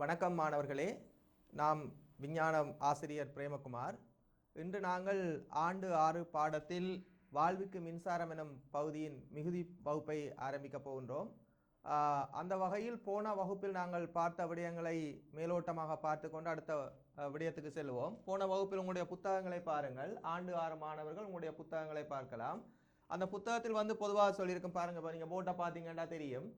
வணக்கம் மாணவர்களே, நாம் விஞ்ஞானம் ஆசிரியர் பிரேமகுமார். இன்று நாங்கள் ஆண்டு 6 பாடத்தில் வாழ்வுக்கு மின்சாரம் எனும் பகுதியின் மிகுதி வகுப்பை ஆரம்பிக்கப் போகின்றோம். அந்த வகையில் போன வகுப்பில் நாங்கள் பார்த்த விடயங்களை மேலோட்டமாக பார்த்து கொண்டு அடுத்த விடயத்துக்கு செல்வோம். போன வகுப்பில் உங்களுடைய புத்தகங்களை பாருங்கள். ஆண்டு 6 மாணவர்கள் உங்களுடைய புத்தகங்களை பார்க்கலாம். அந்த புத்தகத்தில் பொதுவாக சொல்லியிருக்கும் பாருங்க, நீங்க போட்டை பார்த்தீங்கன்னா தெரியும்.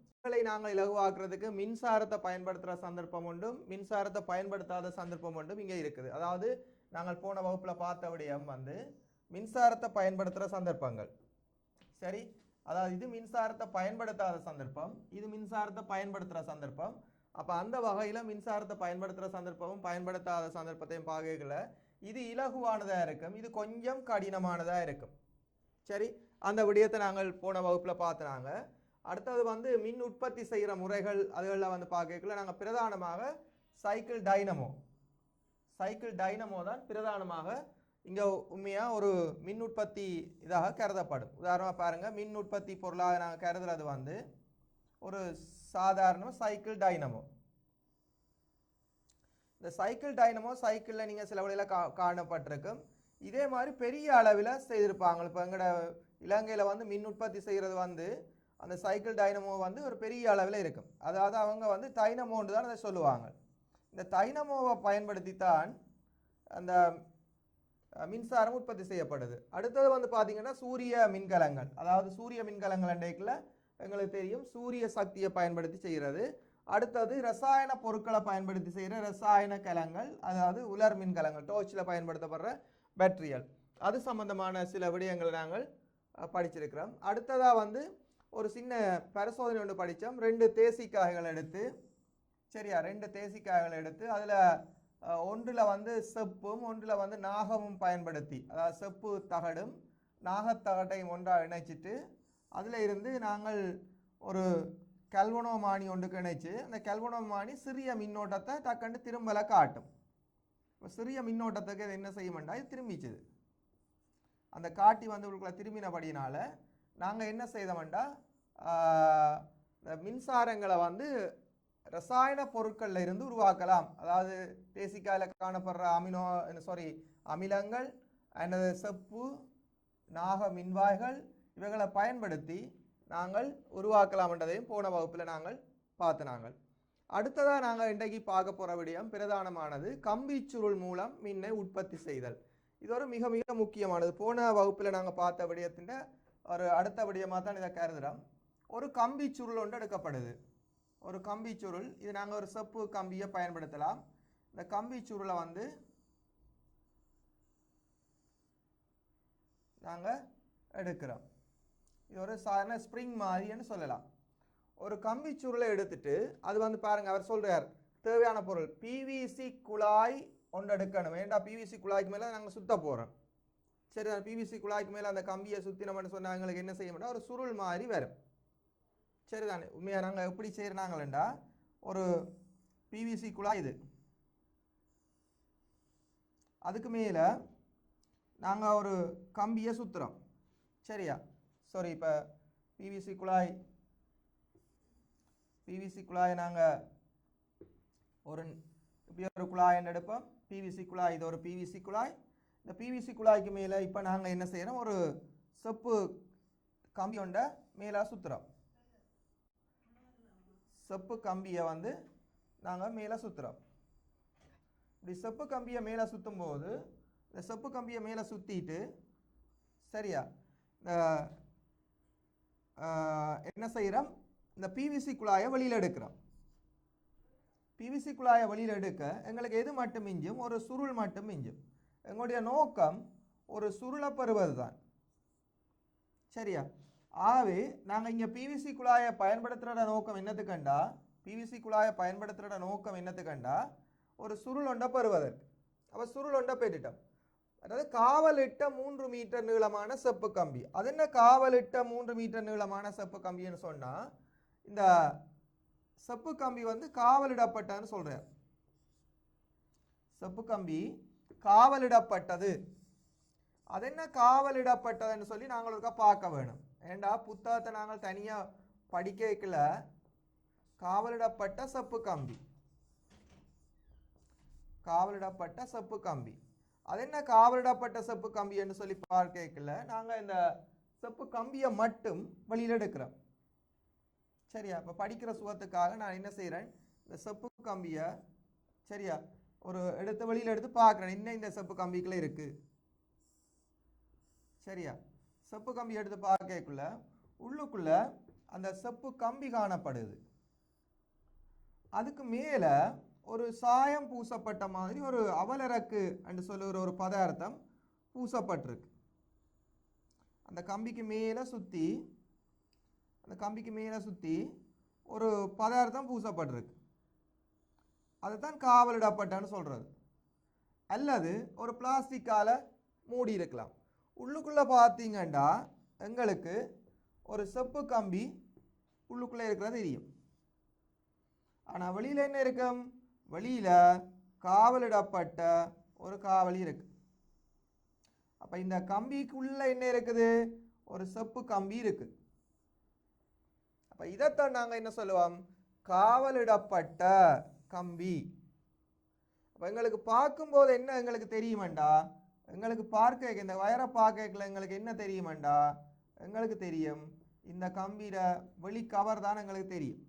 நாங்கள் இலகுவாக்குறதுக்கு மின்சாரத்தை பயன்படுத்துகிற சந்தர்ப்பம் உண்டும், மின்சாரத்தை பயன்படுத்தாத சந்தர்ப்பம் உண்டும் இங்கே இருக்குது. அதாவது நாங்கள் போன வகுப்பில் பார்த்த விடயம் மின்சாரத்தை பயன்படுத்துகிற சந்தர்ப்பங்கள். சரி, அதாவது இது மின்சாரத்தை பயன்படுத்தாத சந்தர்ப்பம், இது மின்சாரத்தை பயன்படுத்துகிற சந்தர்ப்பம். அப்போ அந்த வகையில் மின்சாரத்தை பயன்படுத்துகிற சந்தர்ப்பமும் பயன்படுத்தாத சந்தர்ப்பத்தையும் பார்க்கல. இது இலகுவானதாக இருக்கும், இது கொஞ்சம் கடினமானதாக இருக்கும். சரி, அந்த விடயத்தை நாங்கள் போன வகுப்பில் பார்த்துனாங்க. அடுத்தது மின் உற்பத்தி செய்கிற முறைகள் அதுகளில் பார்க்கல. நாங்கள் பிரதானமாக சைக்கிள் டைனமோ தான் பிரதானமாக இங்கே உண்மையாக ஒரு மின் உற்பத்தி இதாக கருதப்படும். உதாரணமாக பாருங்கள், மின் உற்பத்தி பொருளாக நாங்கள் கருதுறது ஒரு சாதாரண சைக்கிள் டைனமோ. இந்த சைக்கிள் டைனமோ சைக்கிளில் நீங்கள் சில வழியில் காணப்பட்டிருக்கும். இதே மாதிரி பெரிய அளவில் செய்திருப்பாங்க. இப்போ எங்களோட இலங்கையில் மின் உற்பத்தி செய்கிறது அந்த சைக்கிள் டைனமோ ஒரு பெரிய அளவில் இருக்கும். அதாவது அவங்க டைனமோன்னு தான் அதை சொல்லுவாங்க. இந்த டைனமோவை பயன்படுத்தித்தான் அந்த மின்சாரம் உற்பத்தி செய்யப்படுது. அடுத்தது பார்த்தீங்கன்னா சூரிய மின்கலங்கள். அதாவது சூரிய மின்கலங்கள் அன்றைக்குள்ள எங்களுக்கு தெரியும் சூரிய சக்தியை பயன்படுத்தி செய்கிறது. அடுத்தது ரசாயன பொருட்களை பயன்படுத்தி செய்கிற ரசாயன கலங்கள், அதாவது உலர் மின்கலங்கள், டோர்ச்சில் பயன்படுத்தப்படுற பேட்டரியல், அது சம்பந்தமான சில விடயங்களை நாங்கள் படிச்சிருக்கிறோம். அடுத்ததாக ஒரு சின்ன பரிசோதனை ஒன்று படித்தோம். 2 தேசிக்காய்கள் எடுத்து, சரியா, 2 தேசிக்காய்கள் எடுத்து அதில் ஒன்றில் செப்பும் ஒன்றில் நாகமும் பயன்படுத்தி, அதாவது செப்பு தகடும் நாகத்தகட்டையும் ஒன்றாக இணைச்சிட்டு அதில் இருந்து நாங்கள் ஒரு கல்வனோமானி ஒன்றுக்கு இணைச்சு அந்த கல்வனோமானி சிறிய மின்னோட்டத்தை டக்குன்னு திரும்பலை காட்டும். இப்போ சிறிய மின்னோட்டத்துக்கு இது என்ன செய்யுமெண்டா, இது திரும்பிச்சுது. அந்த காட்டி உங்களுக்குள்ள திரும்பினபடினால நாங்கள் என்ன செய்தோம்டா, மின்சாரங்களை ரசாயன பொருட்களில் இருந்து உருவாக்கலாம். அதாவது தேசிக்காயில் காணப்படுற அமிலங்கள் அல்லது செப்பு நாக மின்வாய்கள் இவைகளை பயன்படுத்தி நாங்கள் உருவாக்கலாம்ன்றதையும் போன வகுப்பில் நாங்கள் பார்த்தோம். அடுத்ததாக நாங்கள் இன்றைக்கு பார்க்க போகிற விடயம் பிரதானமானது கம்பி சுருள் மூலம் மின்னை உற்பத்தி செய்தல். இது ஒரு மிக மிக முக்கியமானது. போன வகுப்பில் நாங்கள் பார்த்த விடயத்தின் ஒரு அடுத்த விடயமாக தான் இதை கருதுகிறோம். ஒரு கம்பி சுருள் ஒன்று எடுக்கப்படுது. ஒரு கம்பி சுருள், இது நாங்கள் ஒரு செப்பு கம்பியை பயன்படுத்தலாம். இந்த கம்பி சுருளை நாங்கள் எடுக்கிறோம். இது ஒரு சாதாரண ஸ்ப்ரிங் மாதிரின்னு சொல்லலாம். ஒரு கம்பி சுருளை எடுத்துட்டு அது பாருங்க, அவர் சொல்றார் தேவையான பொருள் பிவிசி குழாய் ஒன்று எடுக்கணும். ஏண்டா பிவிசி குழாய்க்கு மேலே நாங்கள் சுத்த போகிறோம். சரி, பிவிசி குழாய்க்கு மேலே அந்த கம்பியை சுற்றினோம்னு சொன்னால் எங்களுக்கு என்ன செய்ய மாட்டோம், ஒரு சுருள் மாதிரி வரும். சரிதானே? உண்மையாக நாங்கள் எப்படி செய்கிறாங்களா, ஒரு பிவிசி குழாய் இது, அதுக்கு மேலே நாங்கள் ஒரு கம்பியை சுற்றுறோம். சரியா? சாரி, இப்போ பிவிசி குழாய் நாங்கள் இப்படி ஒரு குழாய் எடுப்போம். பிவிசி குழாய், இது ஒரு பிவிசி குழாய். இந்த பிவிசி குழாய்க்கு மேலே இப்போ நாங்கள் என்ன செய்கிறோம், ஒரு செப்பு கம்பி ஒன்றை மேலே சுற்றுறோம். செப்பு கம்பியை நாங்கள் மேலே சுற்றுறோம். இப்படி செப்பு கம்பியை மேலே சுற்றும் போது இந்த செப்பு கம்பியை மேலே சுற்றிட்டு, சரியா, என்ன செய்கிறோம், இந்த பிவிசி குழாயை வெளியில் எடுக்கிறோம். பிவிசி குழாயை வெளியில் எடுக்க எங்களுக்கு எது மட்டும் மிஞ்சும், ஒரு சுருள் மட்டும் மிஞ்சும். எங்களுடைய நோக்கம் ஒரு சுருளை பெறுவது தான். சரியா? ஆகவே நாங்கள் இங்கே பிவிசி குழாயை பயன்படுத்துகிற நோக்கம் என்னத்துக்கண்டா, பிவிசி குழாயை பயன்படுத்துகிற நோக்கம் என்னத்துக்கண்டா, ஒரு சுருள் ஒன்றை பெறுவதற்கு. அப்போ சுருள் ஒன்றை பெற்றுட்டோம். அதாவது காவலிட்ட 3 மீட்டர் நீளமான செப்பு கம்பி. அது என்ன காவலிட்ட 3 மீட்டர் நீளமான செப்பு கம்பின்னு சொன்னால், இந்த செப்பு கம்பி காவலிடப்பட்டதுன்னு சொல்கிறார். செப்பு கம்பி காவலிடப்பட்டது. அது என்ன காவலிடப்பட்டதுன்னு சொல்லி நாங்கள் ஒருக்கா பார்க்க வேணும். ஏண்டா புத்தகத்தை நாங்கள் தனியாக படிக்கல, காவலிடப்பட்ட செப்பு கம்பி காவலிடப்பட்ட செப்பு கம்பி. அது என்ன காவலிடப்பட்ட செப்பு கம்பி என்று சொல்லி பார்க்கல, நாங்கள் இந்த செப்பு கம்பியை மட்டும் வெளியில் எடுக்கிறோம். சரியா? இப்போ படிக்கிற சுகத்துக்காக நான் என்ன செய்கிறேன், இந்த செப்பு கம்பியை சரியா ஒரு எடுத்து வெளியில் எடுத்து பார்க்குறேன், இன்னும் இந்த செப்பு கம்பிக்குள்ளே இருக்குது. சரியா? செப்பு கம்பி எடுத்து பார்க்கக்குள்ள உள்ளுக்குள்ள அந்த செப்பு கம்பி காணப்படுது. அதுக்கு மேலே ஒரு சாயம் பூசப்பட்ட மாதிரி ஒரு அவலரக்கு என்று சொல்லுகிற ஒரு பதார்த்தம் பூசப்பட்டிருக்கு. அந்த கம்பிக்கு மேலே சுற்றி ஒரு பதார்த்தம் பூசப்பட்டிருக்கு. அதுதான் காவலிடப்பட்டன்னு சொல்கிறது. அல்லது ஒரு பிளாஸ்டிக்கால் மூடி இருக்கலாம். உள்ளுக்குள்ளே பார்த்தீங்கன்னா எங்களுக்கு ஒரு செப்பு கம்பி உள்ளுக்குள்ளே இருக்கிறது தெரியும். ஆனால் வெளியில் என்ன இருக்கும், வெளியில் காவலிடப்பட்ட ஒரு காவலி இருக்கு. அப்போ இந்த கம்பிக்குள்ளே என்ன இருக்குது, ஒரு செப்பு கம்பி இருக்கு. அப்போ இதைத்தான் நாங்கள் என்ன சொல்லுவோம், காவலிடப்பட்ட கம்பி. அப்போ எங்களுக்கு பார்க்கும்போது என்ன எங்களுக்கு தெரியுமாண்டா, எங்களுக்கு பார்க்க இந்த வயரை பார்க்கல எங்களுக்கு என்ன தெரியுமாண்டா, எங்களுக்கு தெரியும் இந்த கம்பியில வெளி கவர் தான் எங்களுக்கு தெரியும்.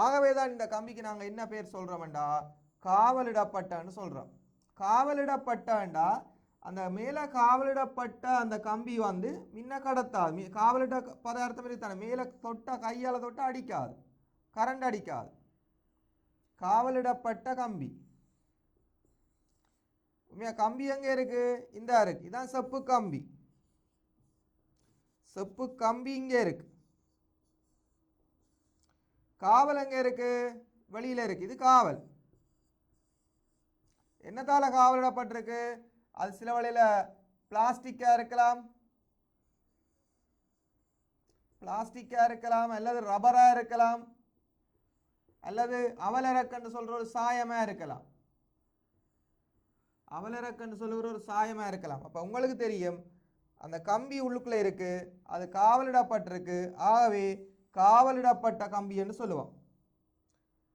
ஆகவே தான் இந்த கம்பிக்கு நாங்கள் என்ன பேர் சொல்கிறோம்டா, காவலிடப்பட்டன்னு சொல்கிறோம். காவலிடப்பட்டா அந்த மேலே காவலிடப்பட்ட அந்த கம்பி வந்து முன்ன கடத்தாது. காவலிட பதார்த்தம் இருக்கான மேலே தொட்ட கையால் தொட்ட அடிக்காது, கரண்ட் அடிக்காது. காவலிடப்பட்ட கம்பி. கம்பி எங்கே இருக்கு, இந்த இருக்கு, இதான் செப்பு கம்பி. செப்பு கம்பி இங்கே இருக்கு. காவல் எங்கே இருக்கு, வெளியில இருக்கு. இது காவல். என்னத்தால காவலிடப்பட்டிருக்கு, அது சில வழியில பிளாஸ்டிக்கா இருக்கலாம், அல்லது ரப்பரா இருக்கலாம், அல்லது அவலரக்கன்னு சொல்ற ஒரு சாயமா இருக்கலாம். அவலரக்கன்னு சொல்லுகிற ஒரு சாயமா இருக்கலாம். அப்ப உங்களுக்கு தெரியும் அந்த கம்பி உள்ளுக்குள்ள இருக்கு, அது காவலிடப்பட்டிருக்கு. ஆகவே காவலிடப்பட்ட கம்பி என்று சொல்லுவோம்.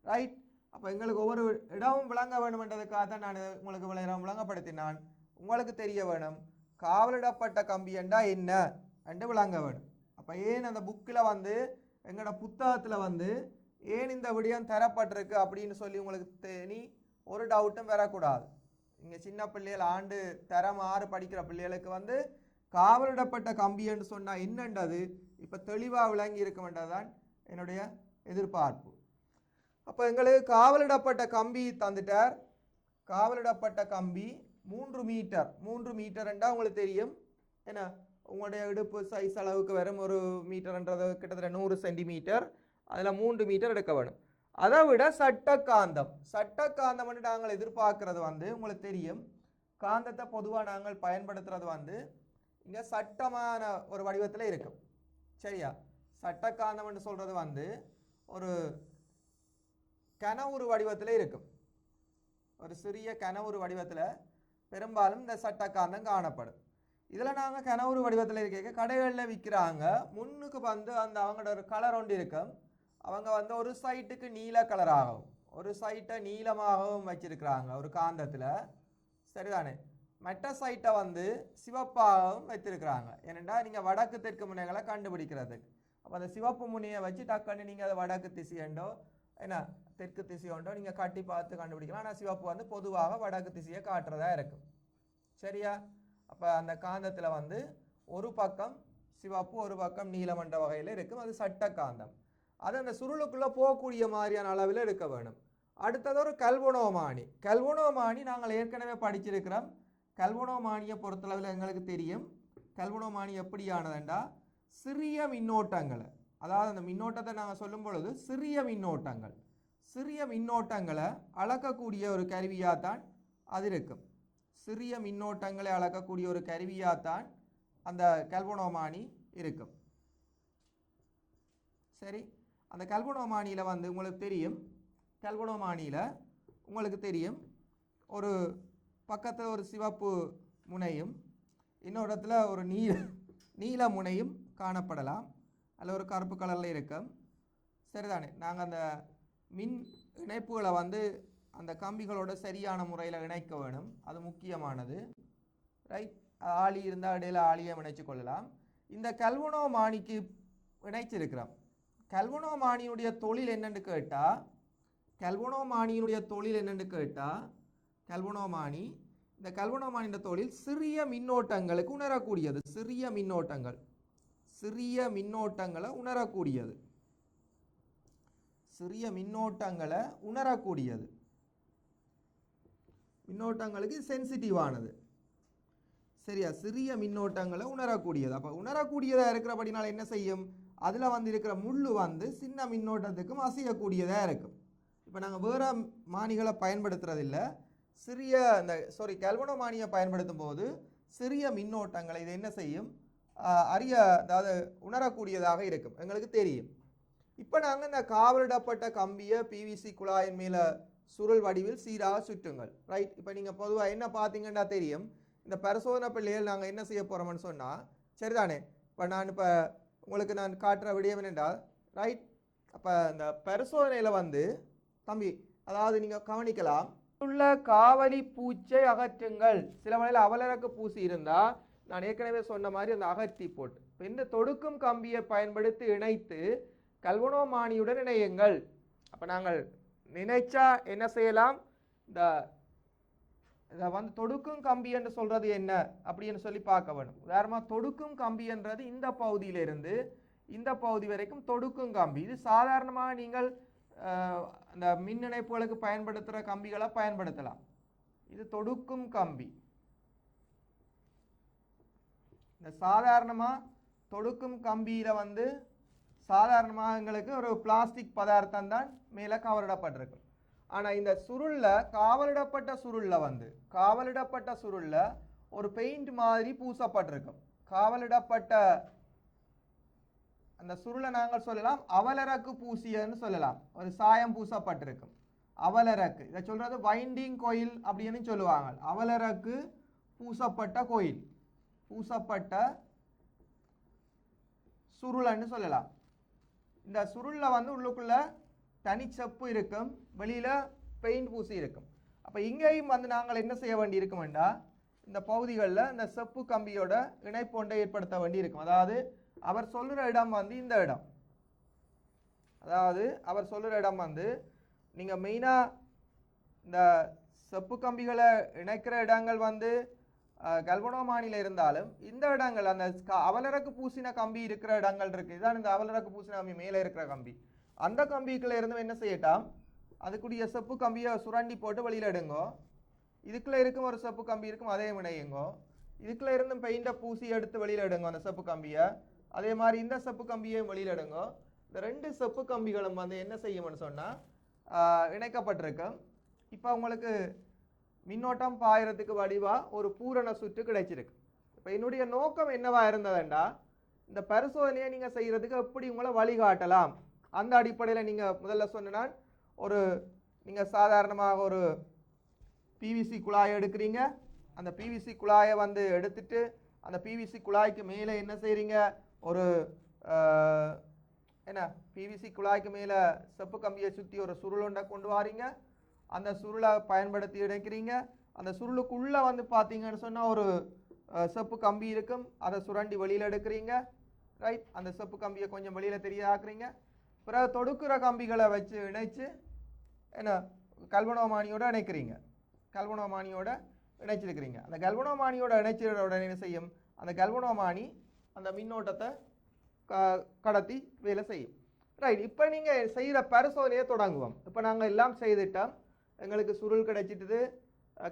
ரைட்? அப்போ எங்களுக்கு ஒவ்வொரு இடமும் விளங்க வேணும்ன்றதுக்காக தான் நான் உங்களுக்கு விளங்கப்படுத்தினான். உங்களுக்கு தெரிய வேணும் காவலிடப்பட்ட கம்பி என்றா என்ன என்று விளங்க வேணும். அப்போ ஏன் அந்த புக்கில் வந்து எங்களோட புத்தகத்தில் வந்து ஏன் இந்த விடயம் தரப்பட்டிருக்கு அப்படின்னு சொல்லி உங்களுக்கு நீ ஒரு டவுட்டும் வரக்கூடாது. இங்கே சின்ன பிள்ளைகள் ஆண்டு தரம் 6 படிக்கிற பிள்ளைகளுக்கு வந்து காவலிடப்பட்ட கம்பி என்று சொன்னால் என்னன்றது இப்போ தெளிவாக விளங்கி இருக்க வேண்டதுதான் என்னுடைய எதிர்பார்ப்பு. அப்போ எங்களுக்கு காவலிடப்பட்ட கம்பி தந்துட்டார். காவலிடப்பட்ட கம்பி 3 மீட்டர் என்றால் உங்களுக்கு தெரியும். ஏன்னா உங்களுடைய இடுப்பு சைஸ் அளவுக்கு வரும் ஒரு மீட்டர்ன்றது கிட்டத்தட்ட 100 சென்டிமீட்டர். அதில் 3 மீட்டர் எடுக்க வேணும். அதை விட சட்டக்காந்தம் நாங்கள் எதிர்பார்க்கறது வந்து உங்களுக்கு தெரியும். காந்தத்தை பொதுவாக நாங்கள் பயன்படுத்துறது வந்து இங்கே சட்டமான ஒரு வடிவத்தில் இருக்கும். சரியா? சட்டக்காந்தம் சொல்றது வந்து ஒரு கனவுரு வடிவத்தில் இருக்கும். ஒரு சிறிய கனவுரு வடிவத்தில் பெரும்பாலும் இந்த சட்டக்காந்தம் காணப்படும். இதில் நாங்கள் கனவுரு வடிவத்தில் இருக்க கடைகளில் விற்கிறாங்க. முன்னுக்கு வந்து அந்த அவங்களோட ஒரு கலர் ஒன்று இருக்கும். அவங்க வந்து ஒரு சைட்டுக்கு நீல கலராகவும் ஒரு சைட்டை நீளமாகவும் வச்சிருக்கிறாங்க ஒரு காந்தத்தில். சரிதானே? மற்ற சைட்டை வந்து சிவப்பாகவும் வைத்திருக்கிறாங்க. ஏனென்றா நீங்கள் வடக்கு தெற்கு முனைகளை கண்டுபிடிக்கிறதுக்கு. அப்போ அந்த சிவப்பு முனையை வச்சு டக்குன்னு நீங்கள் அதை வடக்கு திசையண்டோ என்ன தெற்கு திசையோண்டோ நீங்கள் காட்டி பார்த்து கண்டுபிடிக்கலாம். ஆனால் சிவப்பு வந்து பொதுவாக வடக்கு திசையை காட்டுறதா இருக்கும். சரியா? அப்போ அந்த காந்தத்தில் வந்து ஒரு பக்கம் சிவப்பு ஒரு பக்கம் நீலமன்ற வகையில் இருக்கும். அது சட்ட காந்தம். அது அந்த சுருளுக்குள்ளே போகக்கூடிய மாதிரியான அளவில் இருக்க வேணும். அடுத்தது ஒரு கல்வனோமானி நாங்கள் ஏற்கனவே படிச்சிருக்கிறோம். கல்வனோமானியை பொறுத்தளவில் எங்களுக்கு தெரியும். கல்வனோமானி எப்படியானதுண்டா சிறிய மின்னோட்டங்களை, அதாவது அந்த மின்னோட்டத்தை நாங்கள் சொல்லும் பொழுது சிறிய மின்னோட்டங்களை அளக்கக்கூடிய ஒரு கருவியாகத்தான் அது இருக்கும். சிறிய மின்னோட்டங்களை அளக்கக்கூடிய ஒரு கருவியாகத்தான் அந்த கல்வனோமானி இருக்கும். சரி, அந்த கல்வனோமானியில் வந்து உங்களுக்கு தெரியும் ஒரு பக்கத்தில் ஒரு சிவப்பு முனையும் இன்னொரு இடத்துல ஒரு நீல முனையும் காணப்படலாம். அதில் ஒரு கருப்பு கலரில் இருக்கும். சரிதானே? நாங்கள் அந்த மின் இணைப்புகளை வந்து அந்த கம்பிகளோட சரியான முறையில் இணைக்க வேணும், அது முக்கியமானது. ரைட், ஆளி இருந்தால் இடையில ஆளியை இணைச்சு கொள்ளலாம். இந்த கல்வனோமானிக்கு இணைச்சிருக்கிறோம். கல்வனோமானியுடைய தொழில் என்னென்னு கேட்டால் கல்வனோமானி இந்த கல்வனோமானியின் தொழில் சிறிய மின்னோட்டங்களுக்கு உணரக்கூடியது. சிறிய மின்னோட்டங்களை உணரக்கூடியது. மின்னோட்டங்களுக்கு சென்சிட்டிவானது. சரியா, சிறிய மின்னோட்டங்களை உணரக்கூடியது. அப்போ உணரக்கூடியதாக இருக்கிறபடினால என்ன செய்யும், அதில் வந்து இருக்கிற முள்ளு வந்து சின்ன மின்னோட்டத்துக்கும் அசையக்கூடியதாக இருக்கும். இப்போ நாங்கள் வேறு மானிகளை பயன்படுத்துறதில்லை, சிறிய கல்வனோமானியை பயன்படுத்தும் போது சிறிய மின்னோட்டங்களை இது என்ன செய்யும், அதாவது உணரக்கூடியதாக இருக்கும், எங்களுக்கு தெரியும். இப்போ நாங்கள் இந்த காவலிடப்பட்ட கம்பியை பிவிசி குழாயின் மேலே சுருள் வடிவில் சீராக சுற்றுங்கள். ரைட், இப்போ நீங்கள் பொதுவாக என்ன பார்த்தீங்கன்னா தெரியும், இந்த பரிசோதனை பிள்ளைகள் நாங்கள் என்ன செய்ய போகிறோம்னு சொன்னால், சரிதானே, இப்போ உங்களுக்கு நான் காட்டுற விடயம் என்னென்றால், ரைட், அப்போ இந்த பரிசோதனையில் வந்து தம்பி, அதாவது நீங்கள் கவனிக்கலாம், உள்ள காவலி பூச்சை அகற்றுங்கள். சில வகையில் அவலரக்கு பூசி இருந்தால் நான் ஏற்கனவே சொன்ன மாதிரி அந்த அகற்றி போட்டு இப்போ இந்த தொடுக்கும் கம்பியை பயன்படுத்தி இணைத்து கல்வனோமானியுடன் இணையுங்கள். அப்போ நாங்கள் நினைச்சா என்ன செய்யலாம், இதை வந்து தொடுக்கும் கம்பி என்று சொல்கிறது என்ன அப்படின்னு சொல்லி பார்க்க வேணும். உதாரணமாக தொடுக்கும் கம்பி என்றது இந்த பகுதியிலிருந்து இந்த பகுதி வரைக்கும் தொடுக்கும் கம்பி. இது சாதாரணமாக நீங்கள் அந்த மின் இணைப்புகளுக்கு பயன்படுத்துகிற கம்பிகளை பயன்படுத்தலாம். இது தொடுக்கும் கம்பி. இந்த சாதாரணமாக தொடுக்கும் கம்பியில் வந்து சாதாரணமாக எங்களுக்கு ஒரு பிளாஸ்டிக் பதார்த்தம் தான் மேலே கவரிடப்பட்டிருக்கு. ஆனால் இந்த சுருளில் காவலிடப்பட்ட சுருளில் ஒரு பெயிண்ட் மாதிரி பூசப்பட்டிருக்கும். காவலிடப்பட்ட அந்த சுருளை நாங்கள் சொல்லலாம் அவலரக்கு பூசியன்னு சொல்லலாம். ஒரு சாயம் பூசப்பட்டிருக்கும் அவலரக்கு. இதை சொல்கிறது வைண்டிங் கோயில் அப்படின்னு சொல்லுவாங்க. அவலரக்கு பூசப்பட்ட கோயில், பூசப்பட்ட சுருளன்னு சொல்லலாம். இந்த சுருளில் வந்து உள்ளுக்குள்ள தனிச்சப்பு இருக்கும், வெளியில் பெயிண்ட் பூசி இருக்கும். அப்போ இங்கேயும் வந்து நாங்கள் என்ன செய்ய வேண்டி இருக்குமெண்டா, இந்த பகுதிகளில் இந்த செப்பு கம்பியோட இணைப்பொண்டை ஏற்படுத்த வேண்டி இருக்கும். அதாவது அவர் சொல்லுற இடம் வந்து இந்த இடம். அதாவது அவர் சொல்லுற இடம் வந்து நீங்கள் மெயினாக இந்த செப்பு கம்பிகளை இணைக்கிற இடங்கள் வந்து கல்வனோமானியில் இருந்தாலும் இந்த இடங்கள் அந்த அவலரக்கு பூசின கம்பி இருக்கிற இடங்கள் இருக்குது. இதுதான் இந்த அவலரக்கு பூசின கம்பி மேலே இருக்கிற கம்பி. அந்த கம்பிக்குள்ளே இருந்து என்ன செய்யட்டாம், அதுக்குரிய செப்பு கம்பியை சுரண்டி போட்டு வெளியில் எடுங்கோ. இதுக்குள்ளே இருக்கும் ஒரு செப்பு கம்பி இருக்கும், அதே இணையுங்கோ. இதுக்குள்ளே இருந்தும் பெயிண்டை பூசி எடுத்து வெளியில் எடுங்க அந்த செப்பு கம்பியை. அதே மாதிரி இந்த செப்பு கம்பியையும் வெளியில் எடுங்கோ. இந்த ரெண்டு செப்பு கம்பிகளும் வந்து என்ன செய்யும்னு சொன்னால் இணைக்கப்பட்டிருக்கும். இப்போ உங்களுக்கு மின்னோட்டம் பாயிரத்துக்கு வடிவாக ஒரு பூரண சுற்று கிடைச்சிருக்கு. இப்போ என்னுடைய நோக்கம் என்னவா இருந்ததுண்டா, இந்த பரிசோதனையை நீங்கள் செய்கிறதுக்கு எப்படி உங்களை வழிகாட்டலாம். அந்த அடிப்படையில் நீங்கள் முதல்ல சொன்னால் நீங்கள் சாதாரணமாக ஒரு பிவிசி குழாயை எடுக்கிறீங்க. அந்த பிவிசி குழாயை வந்து எடுத்துட்டு அந்த பிவிசி குழாய்க்கு மேலே என்ன செய்கிறீங்க, ஒரு பிவிசி குழாய்க்கு மேலே செப்பு கம்பியை சுற்றி ஒரு சுருளொண்டை கொண்டு வாரீங்க. அந்த சுருளை பயன்படுத்தி இணைக்கிறீங்க. அந்த சுருளுக்குள்ளே வந்து பார்த்தீங்கன்னு சொன்னால் ஒரு செப்பு கம்பி இருக்கும், அதை சுரண்டி வெளியில் எடுக்கிறீங்க. ரைட், அந்த செப்பு கம்பியை கொஞ்சம் வெளியில் தெரியாக்குறீங்க. பிறகு தொடுக்கிற கம்பிகளை வச்சு இணைச்சு கல்வனோமானியோட இணைக்கிறீங்க. கல்வனோமானியோட இணைச்சிருக்கிறீங்க. அந்த கல்வனோமானியோட இணைச்சிட உடனே என்ன செய்யும், அந்த கல்வனோமானி அந்த மின்னோட்டத்தை கடத்தி வேலை செய்யும். ரைட், இப்போ நீங்கள் செய்கிற பரிசோதனையை தொடங்குவோம். இப்போ நாங்கள் எல்லாம் செய்துட்டோம். எங்களுக்கு சுருள் கிடைச்சிட்டுது,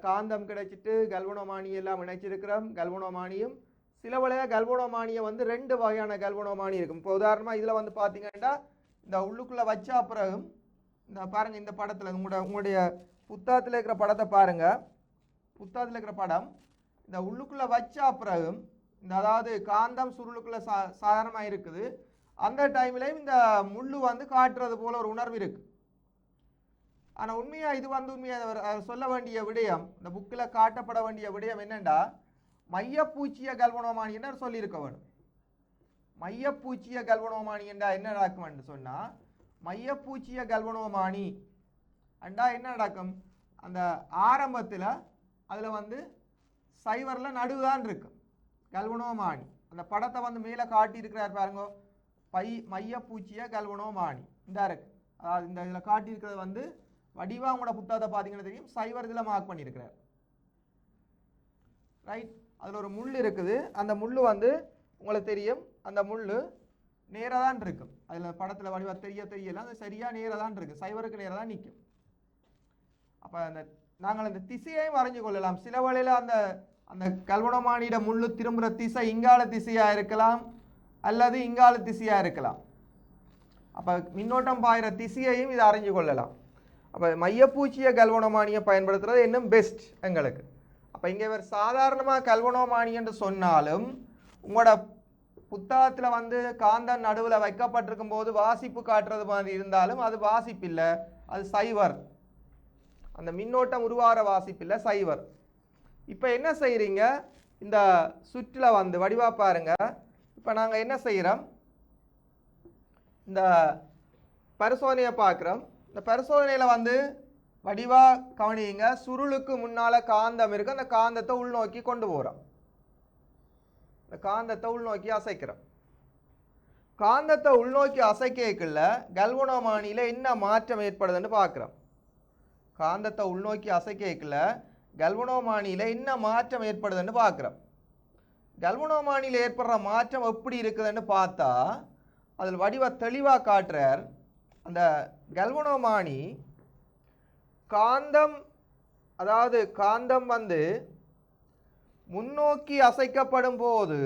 காந்தம் கிடைச்சிட்டு, கல்வனோமானி எல்லாம் இணைச்சிருக்கிறோம். கல்வனோமானியும் சில வகையாக கல்வனோமானியை வந்து ரெண்டு வகையான கல்வனோமானி இருக்கும். இப்போ உதாரணமாக இதில் வந்து பார்த்தீங்கன்னா இந்த உள்ளுக்குள்ளே வச்சா பிறகும் இந்த பாருங்கள், இந்த படத்தில் உங்களுடைய புத்தகத்தில் இருக்கிற படத்தை பாருங்கள். புத்தகத்தில் இருக்கிற படம் இந்த உள்ளுக்குள்ளே வச்சா பிறகும் இந்த அதாவது காந்தம் சுருளுக்குள்ளே சாதாரணமாக இருக்குது. அந்த டைம்லேயும் இந்த முள்ளு வந்து காட்டுறது போல் ஒரு உணர்வு இருக்குது. ஆனால் உண்மையாக இது வந்து உண்மையாக சொல்ல வேண்டிய விடயம், இந்த புக்கில் காட்டப்பட வேண்டிய விடயம் என்னென்னா, மையப்பூச்சிய கல்வனோமானி என்று சொல்லியிருக்க வேணும். மையப்பூச்சிய கல்வனோமானி என்றா என்ன நடக்கும் என்று சொன்னால், மையப்பூச்சிய கல்வனோமானி அண்டா என்ன நடக்கும், அந்த ஆரம்பத்தில் அதில் வந்து சைவரில் நடுவுதான் இருக்கும் கல்வனோமானி. அந்த படத்தை வந்து மேலே காட்டியிருக்கிறார் பாருங்க, மையப்பூச்சிய கல்வனோமானி இந்த இருக்கு. அதாவது இந்த இதில் காட்டியிருக்கிறது வந்து வடிவா உங்களோட புத்தகத்தை பார்த்தீங்கன்னா தெரியும், சைவர் இதில் மார்க் பண்ணியிருக்கிறார். ரைட், அதில் ஒரு முள் இருக்குது. அந்த முள் வந்து உங்களுக்கு தெரியும், அந்த முள் நேராக தான் இருக்கும். அதில் படத்தில் வடிவா தெரியல, அது சரியாக நேராக தான் இருக்குது, சைவருக்கு நேராக தான் நிற்கும். அப்போ அந்த நாங்கள் அந்த திசையையும் வரைஞ்சு கொள்ளலாம். சில வேளையில் அந்த அந்த கல்வனோமானியிட முள்ளு திரும்புகிற திசை இங்கால திசையாக இருக்கலாம் அல்லது இங்கால திசையாக இருக்கலாம். அப்போ மின்னோட்டம் பாயிற திசையையும் இதை அறிஞ்சு கொள்ளலாம். அப்போ மையப்பூச்சிய கல்வனோமானியை பயன்படுத்துறது இன்னும் பெஸ்ட் எங்களுக்கு. அப்போ இங்கே இவர் சாதாரணமாக கல்வனோமானி என்று சொன்னாலும் உங்களோட புத்தகத்தில் வந்து காந்தம் நடுவில் வைக்கப்பட்டிருக்கும் போது வாசிப்பு காட்டுறது மாதிரி இருந்தாலும் அது வாசிப்பு இல்லை, அது சைவர். அந்த மின்னோட்டம் உருவாகிற வாசிப்பு இல்லை, சைவர். இப்போ என்ன செய்கிறீங்க, இந்த சுற்றில் வந்து வடிவா பாருங்க. இப்போ நாங்கள் என்ன செய்கிறோம், இந்த பரிசோதனையை பார்க்குறோம். இந்த பரிசோதனையில் வந்து வடிவா கவனிங்க, சுருளுக்கு முன்னால் காந்தம் இருக்குது, அந்த காந்தத்தை உள்நோக்கி கொண்டு போகிறோம். இந்த காந்தத்தை உள்நோக்கி அசைக்கிறோம். காந்தத்தை உள்நோக்கி அசைக்கல கல்வனோமானியில் என்ன மாற்றம் ஏற்படுதுன்னு பார்க்குறோம். காந்தத்தை உள்நோக்கி அசைக்கல கல்வனோமானியில் என்ன மாற்றம் ஏற்படுதுன்னு பார்க்குறோம். கல்வனோமானியில் ஏற்படுற மாற்றம் எப்படி இருக்குதுன்னு பார்த்தா அதில் வடிவ தெளிவாக காட்டுறார். அந்த கல்வனோமானி காந்தம், அதாவது காந்தம் வந்து முன்னோக்கி அசைக்கப்படும் போது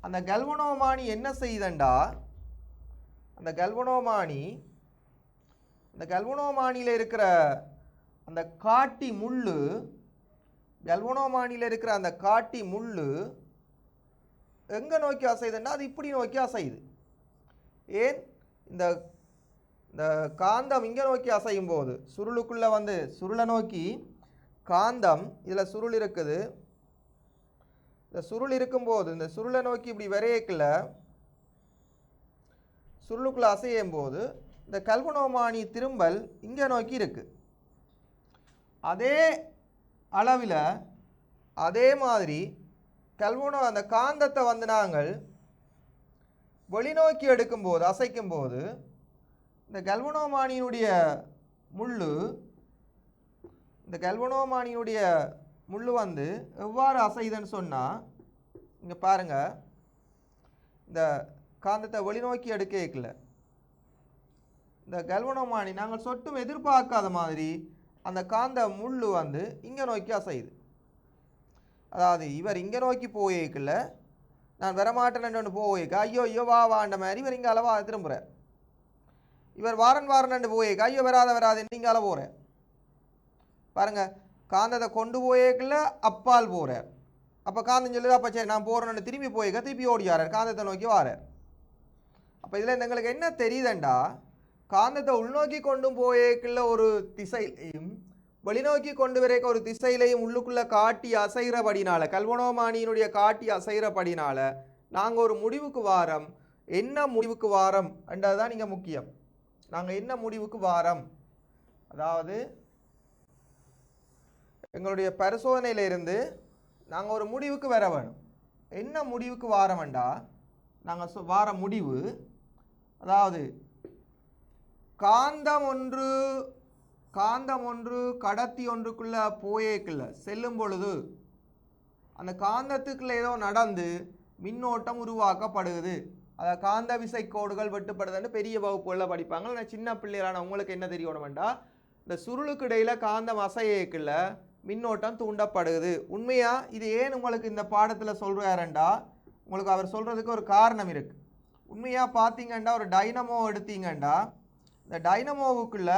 அந்த கல்வனோமானி என்ன செய்யுதுண்டா, அந்த கல்வனோமானியில் இருக்கிற அந்த காட்டி முள்ளு, கல்வனோமானியில் இருக்கிற அந்த காட்டி முள்ளு எங்கே நோக்கி அசையுதுன்னா அது இப்படி நோக்கி அசையுது. ஏன், இந்த இந்த காந்தம் இங்கே நோக்கி அசையும் போது சுருளுக்குள்ளே வந்து சுருளை நோக்கி காந்தம், இதில் சுருள் இருக்குது, இந்த சுருள் இருக்கும்போது இந்த சுருளை நோக்கி இப்படி விரையக்கில் சுருளுக்குள்ளே அசையும் போது இந்த கல்வனோமானி திரும்பல் இங்கே நோக்கி இருக்குது. அதே அளவில் அதே மாதிரி அந்த காந்தத்தை வந்து நாங்கள் வெளிநோக்கி எடுக்கும்போது அசைக்கும்போது இந்த கல்வனோமானியினுடைய முள்ளு வந்து எவ்வாறு அசைதுன்னு சொன்னால், இங்கே பாருங்கள், இந்த காந்தத்தை வெளிநோக்கி எடுக்கல இந்த கல்வனோமானி நாங்கள் சொட்டும் எதிர்பார்க்காத மாதிரி அந்த காந்த முள்ளு வந்து இங்கே நோக்கி அசையுது. அதாவது இவர் இங்கே நோக்கி போயிருக்கல, நான் வரமாட்டேன்னு ஒன்று போயிருக்க, ஐயோ வாண்ட மாதிரி இவர் இங்கே அளவா திரும்புகிறார். இவர் வாரன் போயிருக்க, ஐயோ வராத இங்கே அளவு போகிறார். பாருங்கள், காந்தத்தை கொண்டு போயிருக்கல அப்பால் போகிறார். அப்போ காந்தம் சொல்லுது, அப்போ சரி நான் போகிறேன்னு திரும்பி போயிருக்க, திருப்பி ஓடியாரார், காந்தத்தை நோக்கி வாரார். அப்போ இதில் எங்களுக்கு என்ன தெரியுதுண்டா, காந்தத்தை உள்நோக்கி கொண்டு போயிருக்கல ஒரு திசையிலையும் வெளிநோக்கி கொண்டு வரைக்க ஒரு திசையிலையும் உள்ளுக்குள்ளே காட்டி அசைகிறபடினால, கல்வனோமானியினுடைய காட்டி அசைகிறபடினால நாங்கள் ஒரு முடிவுக்கு வாரம். என்ன முடிவுக்கு வாரம் என்றதுதான் நீங்கள் முக்கியம். நாங்கள் என்ன முடிவுக்கு வாரம், அதாவது எங்களுடைய பரிசோதனையிலிருந்து நாங்கள் ஒரு முடிவுக்கு வர வேணும். என்ன முடிவுக்கு வாரம்ண்டா, நாங்கள் வார முடிவு, அதாவது காந்தம் ஒன்று கடத்தி ஒன்றுக்குள்ளே போயேக்குள்ள செல்லும் பொழுது அந்த காந்தத்துக்குள்ளே ஏதோ நடந்து மின்னோட்டம் உருவாக்கப்படுது. அதை காந்த விசை கோடுகள் வெட்டுப்படுதுன்னு பெரிய வகுப்புகளில் படிப்பாங்க. நான் சின்ன பிள்ளைகளான உங்களுக்கு என்ன தெரியணும்டா, இந்த சுருளுக்கு இடையில் காந்தம் அசையக்குள்ள மின்னோட்டம் தூண்டப்படுது. உண்மையாக இது ஏன் உங்களுக்கு இந்த பாடத்தில் சொல்கிறாருண்டா, உங்களுக்கு அவர் சொல்கிறதுக்கு ஒரு காரணம் இருக்குது. உண்மையாக பார்த்தீங்கன்னா ஒரு டைனமோ எடுத்தீங்கன்னா இந்த டைனமோவுக்குள்ள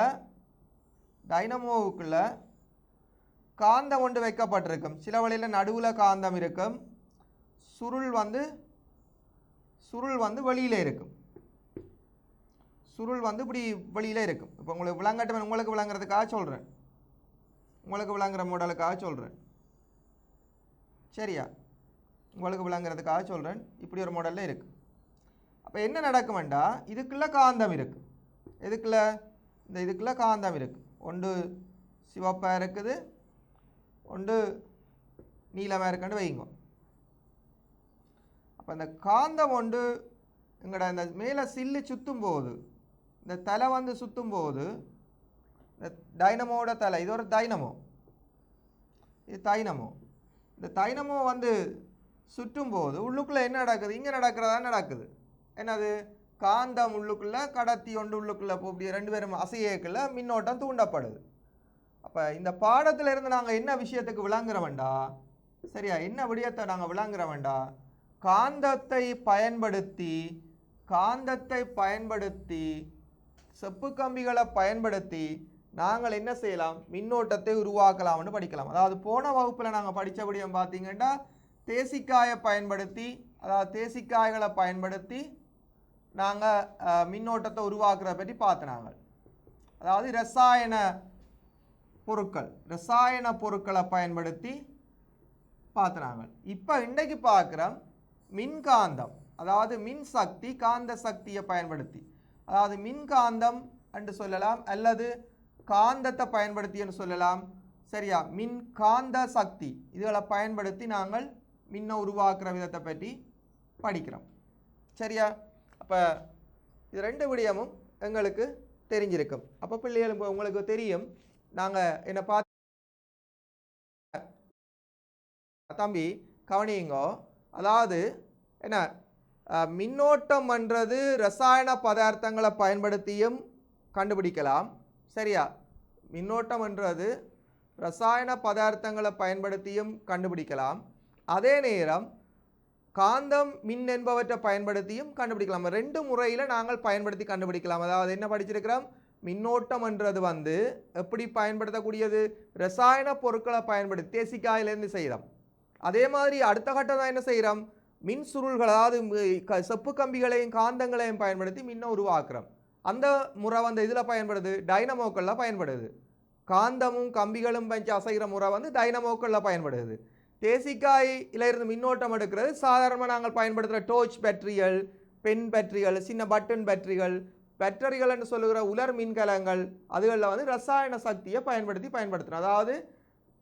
காந்தம் ஒன்று வைக்கப்பட்டிருக்கும். சில வழியில் நடுவில் காந்தம் இருக்கும், சுருள் வந்து வெளியில் இருக்கும். சுருள் வந்து இப்படி வெளியில் இருக்கும். இப்போ உங்களுக்கு விளங்கட்டும், உங்களுக்கு விளங்குறதுக்காக சொல்கிறேன், உங்களுக்கு விளங்குற மாடலுக்காக சொல்கிறேன், சரியா? உங்களுக்கு விளங்குறதுக்காக சொல்கிறேன். இப்படி ஒரு மாடலில் இருக்குது. அப்போ என்ன நடக்குமெண்டா, இதுக்குள்ளே காந்தம் இருக்குது. இதுக்குள்ளே காந்தம் இருக்குது. ஒன்று சிவப்பாக இருக்குது, ஒன்று நீலமாக இருக்குன்னு வைங்க. அப்போ இந்த காந்தம் ஒன்று எங்களோட இந்த மேலே சில்லு சுற்றும் போது, இந்த தலை வந்து சுற்றும் போது, இந்த டைனமோட தலை, இது ஒரு டைனமோ, இது டைனமோ. இந்த டைனமோ வந்து சுற்றும் போது உள்ளுக்குள்ளே என்ன நடக்குது? இங்கே நடக்கிறதா நடக்குது. என்னது? காந்தம் உள்ளுக்குள்ளே, கடத்தி ஒன்று உள்ளுக்குள்ளே போய் ரெண்டு பேரும் அசையக்குள்ள மின்னோட்டம் தூண்டப்படுது. அப்போ இந்த பாடத்தில் இருந்து நாங்கள் என்ன விஷயத்துக்கு விளங்குறோம்டா, சரியா, என்ன விடயத்தை நாங்கள் விளங்குறோம்டா, காந்தத்தை பயன்படுத்தி செப்பு கம்பிகளை பயன்படுத்தி நாங்கள் என்ன செய்யலாம்? மின்னோட்டத்தை உருவாக்கலாம்னு படிக்கலாம். அதாவது போன வகுப்பில் நாங்கள் படித்த விடயம் பார்த்தீங்கன்னா, தேசிக்காயை பயன்படுத்தி, அதாவது தேசிக்காய்களை பயன்படுத்தி நாங்கள் மின்னோட்டத்தை உருவாக்குறத பற்றி பார்த்தினாங்க. அதாவது ரசாயன பொருட்களை பயன்படுத்தி பார்த்தினாங்க. இப்போ இன்றைக்கு பார்க்குறோம் மின்காந்தம், அதாவது மின் சக்தி, காந்த சக்தியை பயன்படுத்தி, அதாவது மின்காந்தம் என்று சொல்லலாம் அல்லது காந்தத்தை பயன்படுத்தி என்று சொல்லலாம். சரியா? மின்காந்த சக்தி இதுகளை பயன்படுத்தி நாங்கள் மின்னை உருவாக்குற விதத்தை பற்றி படிக்கிறோம். சரியா? அப்போ இது ரெண்டு விடயமும் எங்களுக்கு தெரிஞ்சிருக்கும். அப்போ பிள்ளைகள் உங்களுக்கு தெரியும், நாங்கள் என்ன பார்த்து தம்பி கவனியுங்கோ. அதாவது என்ன, மின்னோட்டம் என்றது ரசாயன பதார்த்தங்களை பயன்படுத்தியும் கண்டுபிடிக்கலாம். சரியா? மின்னோட்டம் என்றது ரசாயன பதார்த்தங்களை பயன்படுத்தியும் கண்டுபிடிக்கலாம். அதே நேரம் காந்தம் மின் என்பவற்றை பயன்படுத்தியும் கண்டுபிடிக்கலாம். ரெண்டு முறையில் நாங்கள் பயன்படுத்தி கண்டுபிடிக்கலாம். அதாவது என்ன படிச்சிருக்கிறோம்? மின்னோட்டம் என்றது வந்து எப்படி பயன்படுத்தக்கூடியது? ரசாயன பொருட்களை பயன்படுத்தி தேசிக்காயிலேருந்து செய்கிறோம். அதே மாதிரி அடுத்த கட்டம் தான் என்ன செய்கிறோம்? மின் சுருள்கள், அதாவது செப்பு கம்பிகளையும் காந்தங்களையும் பயன்படுத்தி மின்னை உருவாக்குறோம். அந்த முறை வந்து இதில் பயன்படுது, டைனமோக்களில் பயன்படுது. காந்தமும் கம்பிகளும் வச்சு அசைகிற முறை வந்து டைனமோக்களில் பயன்படுது. தேசிக்காயிலிருந்து மின்னோட்டம் எடுக்கிறது சாதாரணமாக நாங்கள் பயன்படுத்துகிற டோர்ச் பேட்டரிகள், பென் பேட்டரிகள், சின்ன பட்டன் பேட்டரிகள் என்று சொல்லுகிற உலர் மின்கலங்கள், அதுகளில் வந்து ரசாயன சக்தியை பயன்படுத்துகிறோம். அதாவது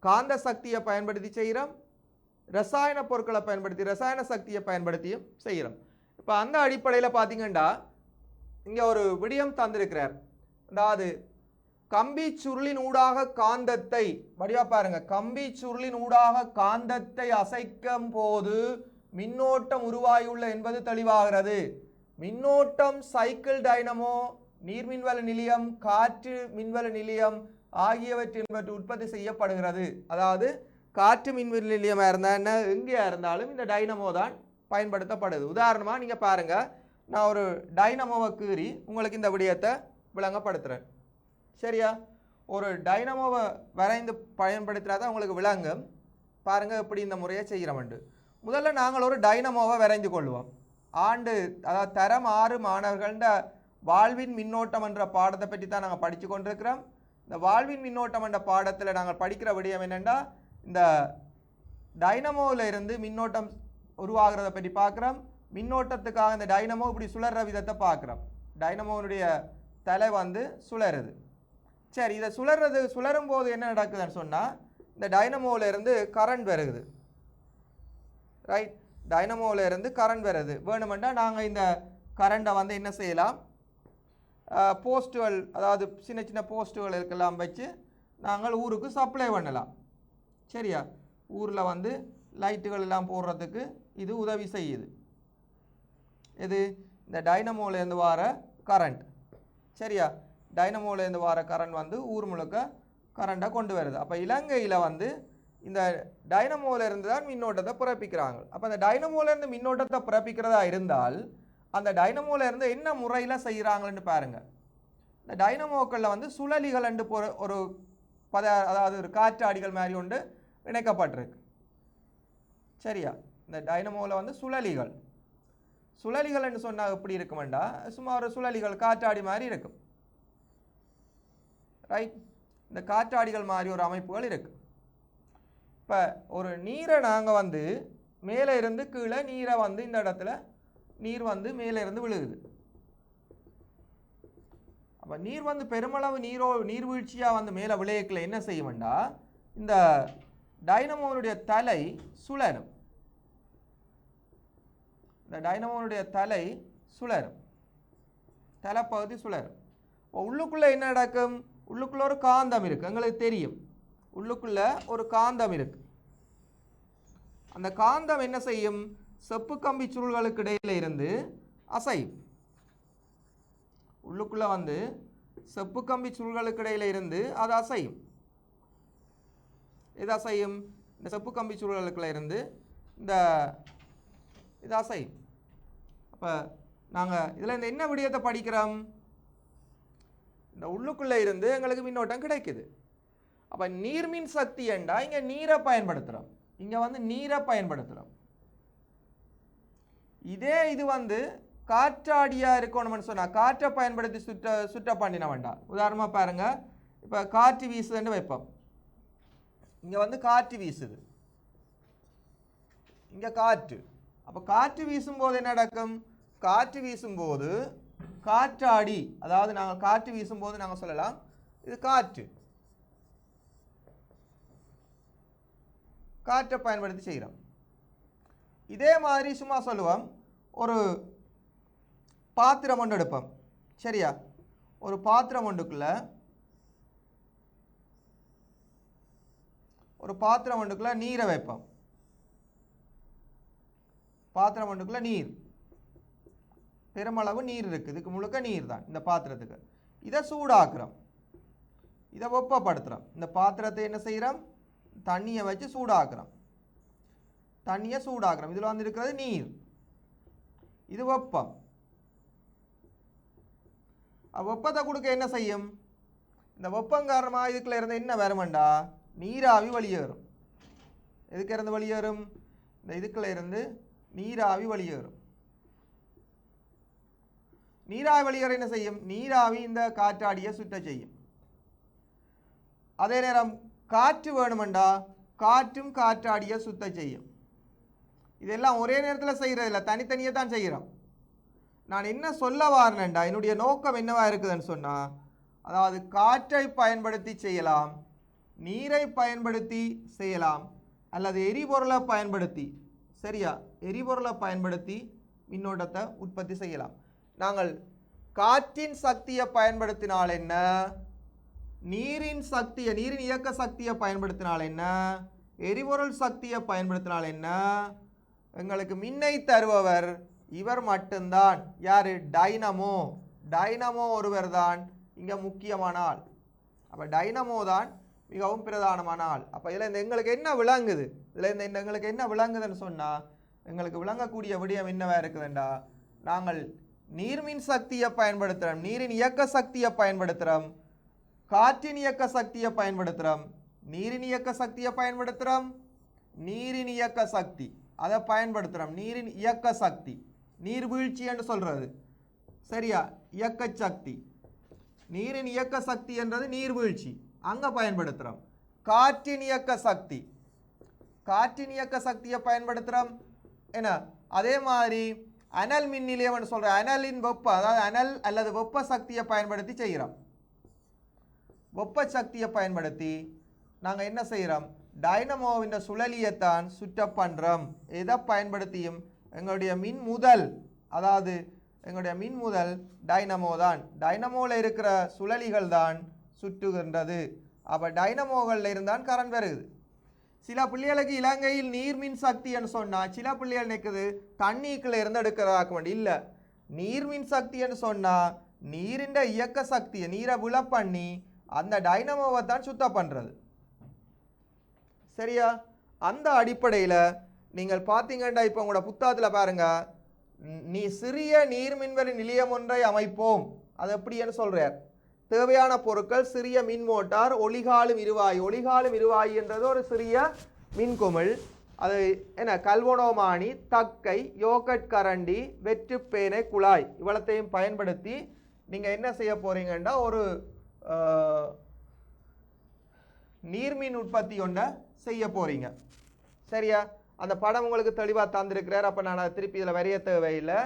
காந்த சக்தியை பயன்படுத்தி செய்கிறோம், ரசாயன பொருட்களை பயன்படுத்தி ரசாயன சக்தியை பயன்படுத்தியும் செய்கிறோம். இப்போ அந்த அடிப்படையில் பார்த்தீங்கன்னா இங்கே ஒரு விடயம் தந்திருக்கிறார். அதாவது கம்பி சுருளின் ஊடாக காந்தத்தை, வடிவா பாருங்க, கம்பி சுருளின் ஊடாக காந்தத்தை அசைக்கும் போது மின்னோட்டம் உருவாகியுள்ள என்பது தெளிவாகிறது. மின்னோட்டம் சைக்கிள் டைனமோ, நீர்மின்வல நிலையம், காற்று மின்வல நிலையம் ஆகியவற்றின் உற்பத்தி செய்யப்படுகிறது. அதாவது காற்று மின்வெளி நிலையமாக இருந்தால் என்ன, எங்கேயா இருந்தாலும் இந்த டைனமோ தான் பயன்படுத்தப்படுது. உதாரணமாக நீங்கள் பாருங்கள், நான் ஒரு டைனமோவை கீறி உங்களுக்கு இந்த விடயத்தை விளங்கப்படுத்துகிறேன். சரியா? ஒரு டைனமோவை வரைந்து பயன்படுத்தினா தான் உங்களுக்கு விளங்கும். பாருங்கள் எப்படி இந்த முறையை செய்கிறோம்ண்டு. முதல்ல நாங்கள் ஒரு டைனமோவை வரைந்து கொள்வோம். அதாவது தரம் 6 மாணவர்கள்ட வாழ்வின் மின்னோட்டம் என்ற பாடத்தை பற்றி தான் நாங்கள் படித்து கொண்டிருக்கிறோம். இந்த வாழ்வின் மின்னோட்டம் என்ற பாடத்தில் நாங்கள் படிக்கிற விடயம் என்னென்னா, இந்த டைனமோவில் இருந்து மின்னோட்டம் உருவாகிறத பற்றி பார்க்குறோம். மின்னோட்டத்துக்காக இந்த டைனமோ இப்படி சுழற விதத்தை பார்க்குறோம். டைனமோனுடைய தலை வந்து சுழறுது. சரி, இதை சுழரும் போது என்ன நடக்குதுன்னு சொன்னால், இந்த டைனமோவில் இருந்து கரண்ட் வருகுது. ரைட்? டைனமோவில் இருந்து கரண்ட் வருது. வேணுமெண்டா நாங்கள் இந்த கரண்டை வந்து என்ன செய்யலாம், போஸ்ட்டுகள், அதாவது சின்ன சின்ன போஸ்ட்டுகள் இருக்கலாம் வச்சு நாங்கள் ஊருக்கு சப்ளை பண்ணலாம். சரியா? ஊரில் வந்து லைட்டுகள் எல்லாம் போடுறதுக்கு இது உதவி செய்யுது. இது இந்த டைனமோலேருந்து வர கரண்ட். சரியா? டைனமோலேருந்து வர கரண்ட் வந்து ஊர் முழுக்க கரண்டை கொண்டு வருது. அப்போ இலங்கையில் வந்து இந்த டைனமோலேருந்து தான் மின்னோட்டத்தை பிறப்பிக்கிறாங்க. அப்போ அந்த டைனமோலேருந்து மின்னோட்டத்தை பிறப்பிக்கிறதா இருந்தால் அந்த டைனமோலேருந்து என்ன முறையில் செய்கிறாங்கன்னு பாருங்கள். இந்த டைனமோக்களில் வந்து சுழலிகள் என்று ஒரு அதாவது ஒரு காற்றாடிகள் மாதிரி ஒன்று இணைக்கப்பட்டிருக்கு. சரியா? இந்த டைனமோவில் வந்து சுழலிகள் என்று சொன்னால் எப்படி இருக்குமெண்டா, சும்மா ஒரு சுழலிகள் காற்றாடி மாதிரி இருக்கும். ரைட்? இந்த காற்றாடிகள் மாதிரி ஒரு அமைப்புகள் இருக்குது. இப்போ ஒரு நீரை நாங்கள் வந்து மேலே இருந்து கீழே நீரை வந்து இந்த இடத்துல நீர் வந்து மேலே இருந்து விழுகுது. அப்போ நீர் வந்து பெருமளவு நீர்வீழ்ச்சியாக வந்து மேலே விளையக்கில் என்ன செய்யும்டா இந்த டைனமோனுடைய தலை சுழலும். இந்த டைனமோனுடைய தலை சுழலும், தலைப்பகுதி சுழலும். உள்ளுக்குள்ளே என்ன நடக்கும்? உள்ளுக்குள்ளே ஒரு காந்தம் இருக்குது, எங்களுக்கு தெரியும். உள்ளுக்குள்ளே ஒரு காந்தம் இருக்கு. அந்த காந்தம் என்ன செய்யும்? செப்பு கம்பி சுருள்களுக்கு இடையில இருந்து அசையும். உள்ளுக்குள்ளே வந்து செப்பு கம்பி சுருள்களுக்கு இடையில இருந்து அது அசையும். இது அசையும், இந்த செப்பு கம்பி சுருள்களுக்குள்ள இருந்து இது அசையும். அப்போ நாங்கள் இதில் இந்த என்ன விடயத்தை படிக்கிறோம்? இந்த உள்ளுக்குள்ளே இருந்து எங்களுக்கு மின்னோட்டம் கிடைக்குது. அப்போ நீர்மின் சக்தி என்றா இங்கே நீரை பயன்படுத்துகிறோம், இங்கே வந்து நீரை பயன்படுத்துகிறோம். இதே இது வந்து காற்றாடியாக இருக்கணும்னு சொன்னால் காற்றை பயன்படுத்தி சுற்ற பண்ணின வேண்டாம். உதாரணமாக பாருங்க, இப்போ காற்று வீசுதுன்னு வைப்போம். இங்கே வந்து காற்று வீசுது, இங்கே காற்று. அப்போ காற்று வீசும்போது என்ன நடக்கும்? காற்று வீசும்போது காற்றாடி, அதாவது நாங்கள் காற்று வீசும்போது நாங்கள் சொல்லலாம் இது காற்று, காற்றை பயன்படுத்தி செய்கிறோம். இதே மாதிரி சும்மா சொல்லுவோம், ஒரு பாத்திரம் ஒன்று எடுப்போம், சரியா? ஒரு பாத்திரம் ஒன்றுக்குள்ள நீரை வைப்போம். பாத்திரம் ஒன்றுக்குள்ள நீர், பெருமளவு நீர் இருக்குது, இதுக்கு முழுக்க நீர் தான் இந்த பாத்திரத்துக்கு. இதை சூடாக்குறோம், இதை வெப்பப்படுத்துகிறோம். இந்த பாத்திரத்தை என்ன செய்கிறோம்? தண்ணியை வச்சு சூடாக்குறோம், தண்ணியை சூடாக்குறோம். இதில் வந்து இருக்கிறது நீர், இது வெப்பம். வெப்பத்தை கொடுக்க என்ன செய்யும்? இந்த வெப்பம் காரணமாக இதுக்குள்ள இருந்து என்ன வருமெண்டா நீராவி வெளியேறும். எதுக்கு இருந்து வெளியேறும்? இந்த இதுக்குள்ள இருந்து நீராவி வெளியேறும். நீராவி வெளியேற என்ன செய்யும்? நீராவி இந்த காற்றாடியை சுற்ற செய்யும். அதே நேரம் காற்று வேணுமெண்டா காற்றும் காற்றாடியை சுத்த செய்யும். இதெல்லாம் ஒரே நேரத்தில் செய்கிறதில்ல, தனித்தனியாக தான் செய்கிறோம். நான் என்ன சொல்ல வாரேன்டா, என்னுடைய நோக்கம் என்னவா இருக்குதுன்னு சொன்னால், அதாவது காற்றை பயன்படுத்தி செய்யலாம், நீரை பயன்படுத்தி செய்யலாம், அல்லது எரிபொருளை பயன்படுத்தி, சரியா, எரிபொருளை பயன்படுத்தி மின்னோட்டத்தை உற்பத்தி செய்யலாம். நாங்கள் காற்றின் சக்தியை பயன்படுத்தினால் என்ன, நீரின் சக்தியை, நீரின் இயக்க சக்தியை பயன்படுத்தினால் என்ன, எரிபொருள் சக்தியை பயன்படுத்தினால் என்ன, எங்களுக்கு மின்னை தருபவர் இவர் மட்டும்தான். யார்? டைனமோ. டைனமோ ஒருவர் தான் இங்கே முக்கியமான ஆள். அப்போ டைனமோ தான் மிகவும் பிரதானமான ஆள். அப்போ இதில் இந்த எங்களுக்கு என்ன விளங்குது? இதில் இந்த எங்களுக்கு என்ன விளங்குதுன்னு சொன்னால், எங்களுக்கு விளங்கக்கூடிய விடயம் என்னவா இருக்குதுண்டா, நாங்கள் நீர்மின் சக்தியை பயன்படுத்துகிறோம், நீரின் இயக்க சக்தியை பயன்படுத்துகிறோம், காற்றின் இயக்க சக்தியை பயன்படுத்துகிறோம், நீரின் இயக்க சக்தியை பயன்படுத்துகிறோம், நீரின் இயக்க சக்தி அதை பயன்படுத்துகிறோம். நீரின் இயக்க சக்தி, நீர்வீழ்ச்சி என்று சொல்கிறது, சரியா, இயக்க சக்தி. நீரின் இயக்க சக்தி என்றது நீர்வீழ்ச்சி, அங்கே பயன்படுத்துகிறோம். காற்றின் இயக்க சக்தி, காற்றின் இயக்க சக்தியை பயன்படுத்துகிறோம். என்ன, அதே மாதிரி அனல் மின் நிலையம்னு சொல்கிற அனலின் வெப்பம், அதாவது அனல் அல்லது வெப்ப சக்தியை பயன்படுத்தி செய்கிறோம். வெப்ப சக்தியை பயன்படுத்தி நாங்கள் என்ன செய்கிறோம்? டைனமோவின் சுழலியைத்தான் சுற்ற பண்ணுறோம். எதை பயன்படுத்தியும்? எங்களுடைய மின் முதல், அதாவது எங்களுடைய மின் முதல் டைனமோ தான். டைனமோவில் இருக்கிற சுழலிகள் தான் சுற்றுகின்றது. அப்போ டைனமோகளில் இருந்தான் கரண்ட் வருது. சில பிள்ளைகளுக்கு இலங்கையில் நீர்மின் சக்தின்னு சொன்னால் சில பிள்ளைகள் நிற்குது தண்ணிக்குள்ள இருந்து எடுக்கிறதாக்க வேண்டி. இல்லை, நீர்மின் சக்தின்னு சொன்னால் நீரின் இயக்க சக்தியை, நீரை விழ பண்ணி அந்த டைனமோவை தான் சுத்தம் பண்ணுறது, சரியா? அந்த அடிப்படையில் நீங்கள் பார்த்தீங்கன்னா இப்போ உங்களோட புத்தகத்தில் பாருங்க, நீ சிறிய நீர்மின்வெளி நிலையம் ஒன்றை அமைப்போம். அது எப்படின்னு சொல்கிறார். தேவையான பொருட்கள் சிறிய மின் மோட்டார், ஒளிகாலும் இருவாயு. ஒளிகாலும் இருவாயு என்றது ஒரு சிறிய மின்குமிழ். அது என்ன, கல்வனோமானி, தக்கை, யோகட் கரண்டி, வெற்றுப்பேனை, குழாய் இவ்வளத்தையும் பயன்படுத்தி நீங்கள் என்ன செய்ய போகிறீங்கன்னா ஒரு நீர்மின் உற்பத்தி ஒன்றை செய்ய போகிறீங்க, சரியா? அந்த படம் உங்களுக்கு தெளிவாக தந்திருக்கிறார். அப்போ நான் அதை திருப்பி இதில் வரைய தேவையில்லை,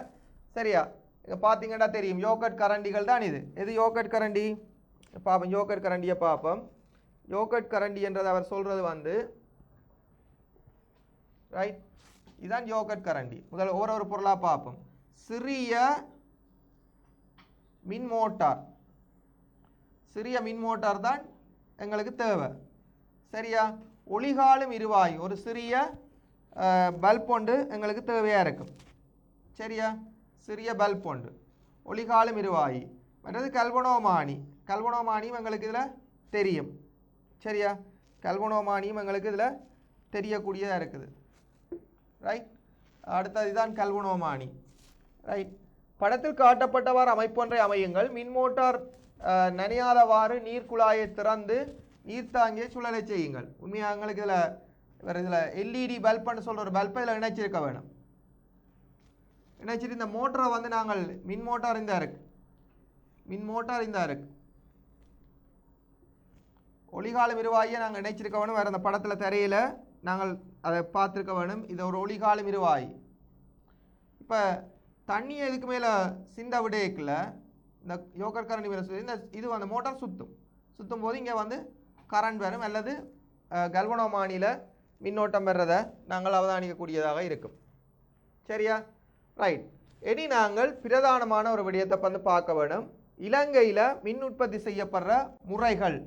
சரியா? இங்கே பார்த்தீங்கன்னா தெரியும் யோகட் கரண்டிகள் தான் இது. எது யோகட் கரண்டி? பார்ப்போம், யோகட் கரண்டியை பார்ப்போம். யோகட் கரண்டி என்றது அவர் சொல்கிறது வந்து ரைட், இதுதான் யோகட் கரண்டி. முதல்ல ஒரு பொருளாக பார்ப்போம். சிறிய மின் மோட்டார், சிறிய மின் மோட்டார் தான் எங்களுக்கு தேவை. சரியா? ஒளிகாலும் இருவாயு, ஒரு சிறிய பல்ப் ஒன்று எங்களுக்கு தேவையாக இருக்கும். சரியா? சிறிய பல்ப் ஒன்று, ஒளிகாலும் இருவாயு. மற்றது கல்வனோமானி, கல்வனோமானியும் எங்களுக்கு இதில் தெரியும். சரியா? கல்வனோமானியும் எங்களுக்கு இதில் தெரியக்கூடியதாக இருக்குது. ரைட், அடுத்தது தான் கல்வனோமானி. ரைட், படத்தில் காட்டப்பட்டவாறு அமைப்பொன்றை அமையுங்கள். மின்மோட்டார் நனையாதவாறு நீர்க்குழாயை திறந்து நீர்த்தாங்கியை சுழலை செய்யுங்கள். உண்மையாக எங்களுக்கு இதில் எல்இடி பல்ப்னு சொல்கிற ஒரு பல்பை இதில் இணைச்சிருக்க வேணும். இணைச்சிட்டு இந்த மோட்டரை வந்து நாங்கள் மின் மோட்டார் இந்த இருக்கு, மின் மோட்டார் இந்த இருக்கு, ஒளிகாலம் இருவாயை நாங்கள் இணைச்சிருக்க வேணும். வேறு அந்த படத்தில் திரையில் நாங்கள் அதை பார்த்துருக்க வேணும். இது ஒரு ஒளிகாலம் இருவாய். இப்போ தண்ணி எதுக்கு மேலே சிந்த விடையக்கில் இந்த யோகட் கரண்டி மேலே இந்த இது அந்த மோட்டார் சுற்றும் போது இங்கே வந்து கரண்ட் வரும் அல்லது கல்வனோமானியில் மின்னோட்டம் வர்றதை நாங்கள் அவதானிக்கக்கூடியதாக இருக்கும். சரியா? ரைட், இனி நாங்கள் பிரதானமான ஒரு விடயத்தை வந்து பார்க்க வேணும். இலங்கையில் மின் உற்பத்தி செய்யப்படுற முறைகள்,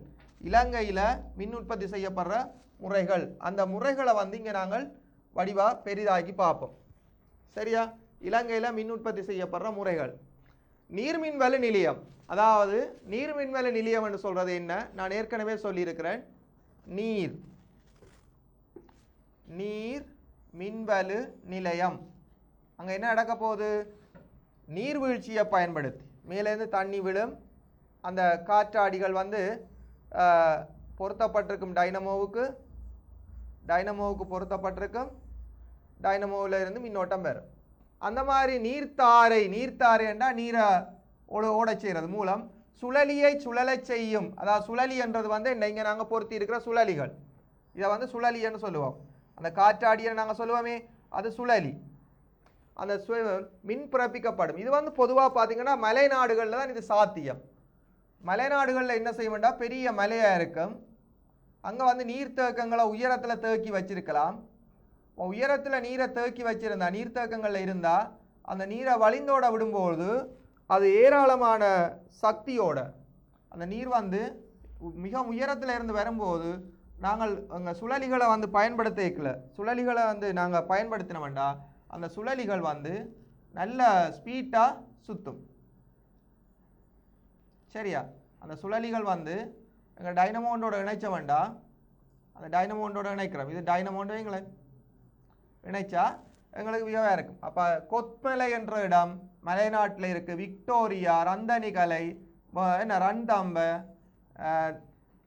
இலங்கையில் மின் உற்பத்தி செய்யப்படுற முறைகள், அந்த முறைகளை வந்து இங்கே நாங்கள் வடிவாக பெரிதாக்கி பார்ப்போம். சரியா? இலங்கையில் மின் உற்பத்தி செய்யப்படுற முறைகள். நீர்மின்வெள நிலையம், அதாவது நீர்மின்வெள நிலையம் என்று சொல்கிறது என்ன? நான் ஏற்கனவே சொல்லியிருக்கிறேன். நீர் மின்வெள நிலையம். அங்கே என்ன நடக்க போகுது? நீர்வீழ்ச்சியை பயன்படுத்தி மேலேருந்து தண்ணி விழும். அந்த காற்றாடிகள் வந்து பொருத்தப்பட்டிருக்கும் டைனமோவுக்கு பொருத்தப்பட்டிருக்கும். டைனமோவில் இருந்து மின்னோட்டம் பெறும். அந்த மாதிரி நீர்த்தாரை என்றால் நீரை ஓட செய்கிறது மூலம் சுழலியை சுழலை செய்யும். அதாவது சுழலி என்றது வந்து இங்கே நாங்கள் பொருத்தி இருக்கிற சுழலிகள், இதை வந்து சுழலின்னு சொல்லுவோம். அந்த காற்றாடியை நாங்கள் சொல்லுவோமே, அது சுழலி. அந்த மின் பிறப்பிக்கப்படும். இது வந்து பொதுவாக பார்த்தீங்கன்னா மலை நாடுகளில் தான் இது சாத்தியம். மலை நாடுகளில் என்ன செய்ய வேண்டாம், பெரிய மலையாக இருக்கும், அங்கே வந்து நீர்த்தேக்கங்களை உயரத்தில் தேக்கி வச்சிருக்கலாம். உயரத்தில் நீரை தேக்கி வச்சிருந்தா, நீர்த்தேக்கங்களில் இருந்தால் அந்த நீரை வழிந்தோட விடும்போது அது ஏராளமான சக்தியோட அந்த நீர் வந்து மிக உயரத்தில் இருந்து வரும்போது நாங்கள் அங்கே சுழலிகளை வந்து பயன்படுத்திக்கல, சுழலிகளை வந்து நாங்கள் பயன்படுத்தின வேண்டாம், அந்த சுழலிகள் வந்து நல்ல ஸ்பீட்டாக சுற்றும். சரியா? அந்த சுழலிகள் வந்து எங்கள் டைனமோண்டோட இணைச்ச வேண்டாம், அந்த டைனமோண்டோட இணைக்கிறோம். இது டைனமோண்டோ எங்களை இணைச்சா எங்களுக்கு வியவாக இருக்கும். அப்போ கொத்மலை என்ற இடம் மலைநாட்டில் இருக்குது. விக்டோரியா, ரந்தனிகலை, என்ன ரன்தம்ப,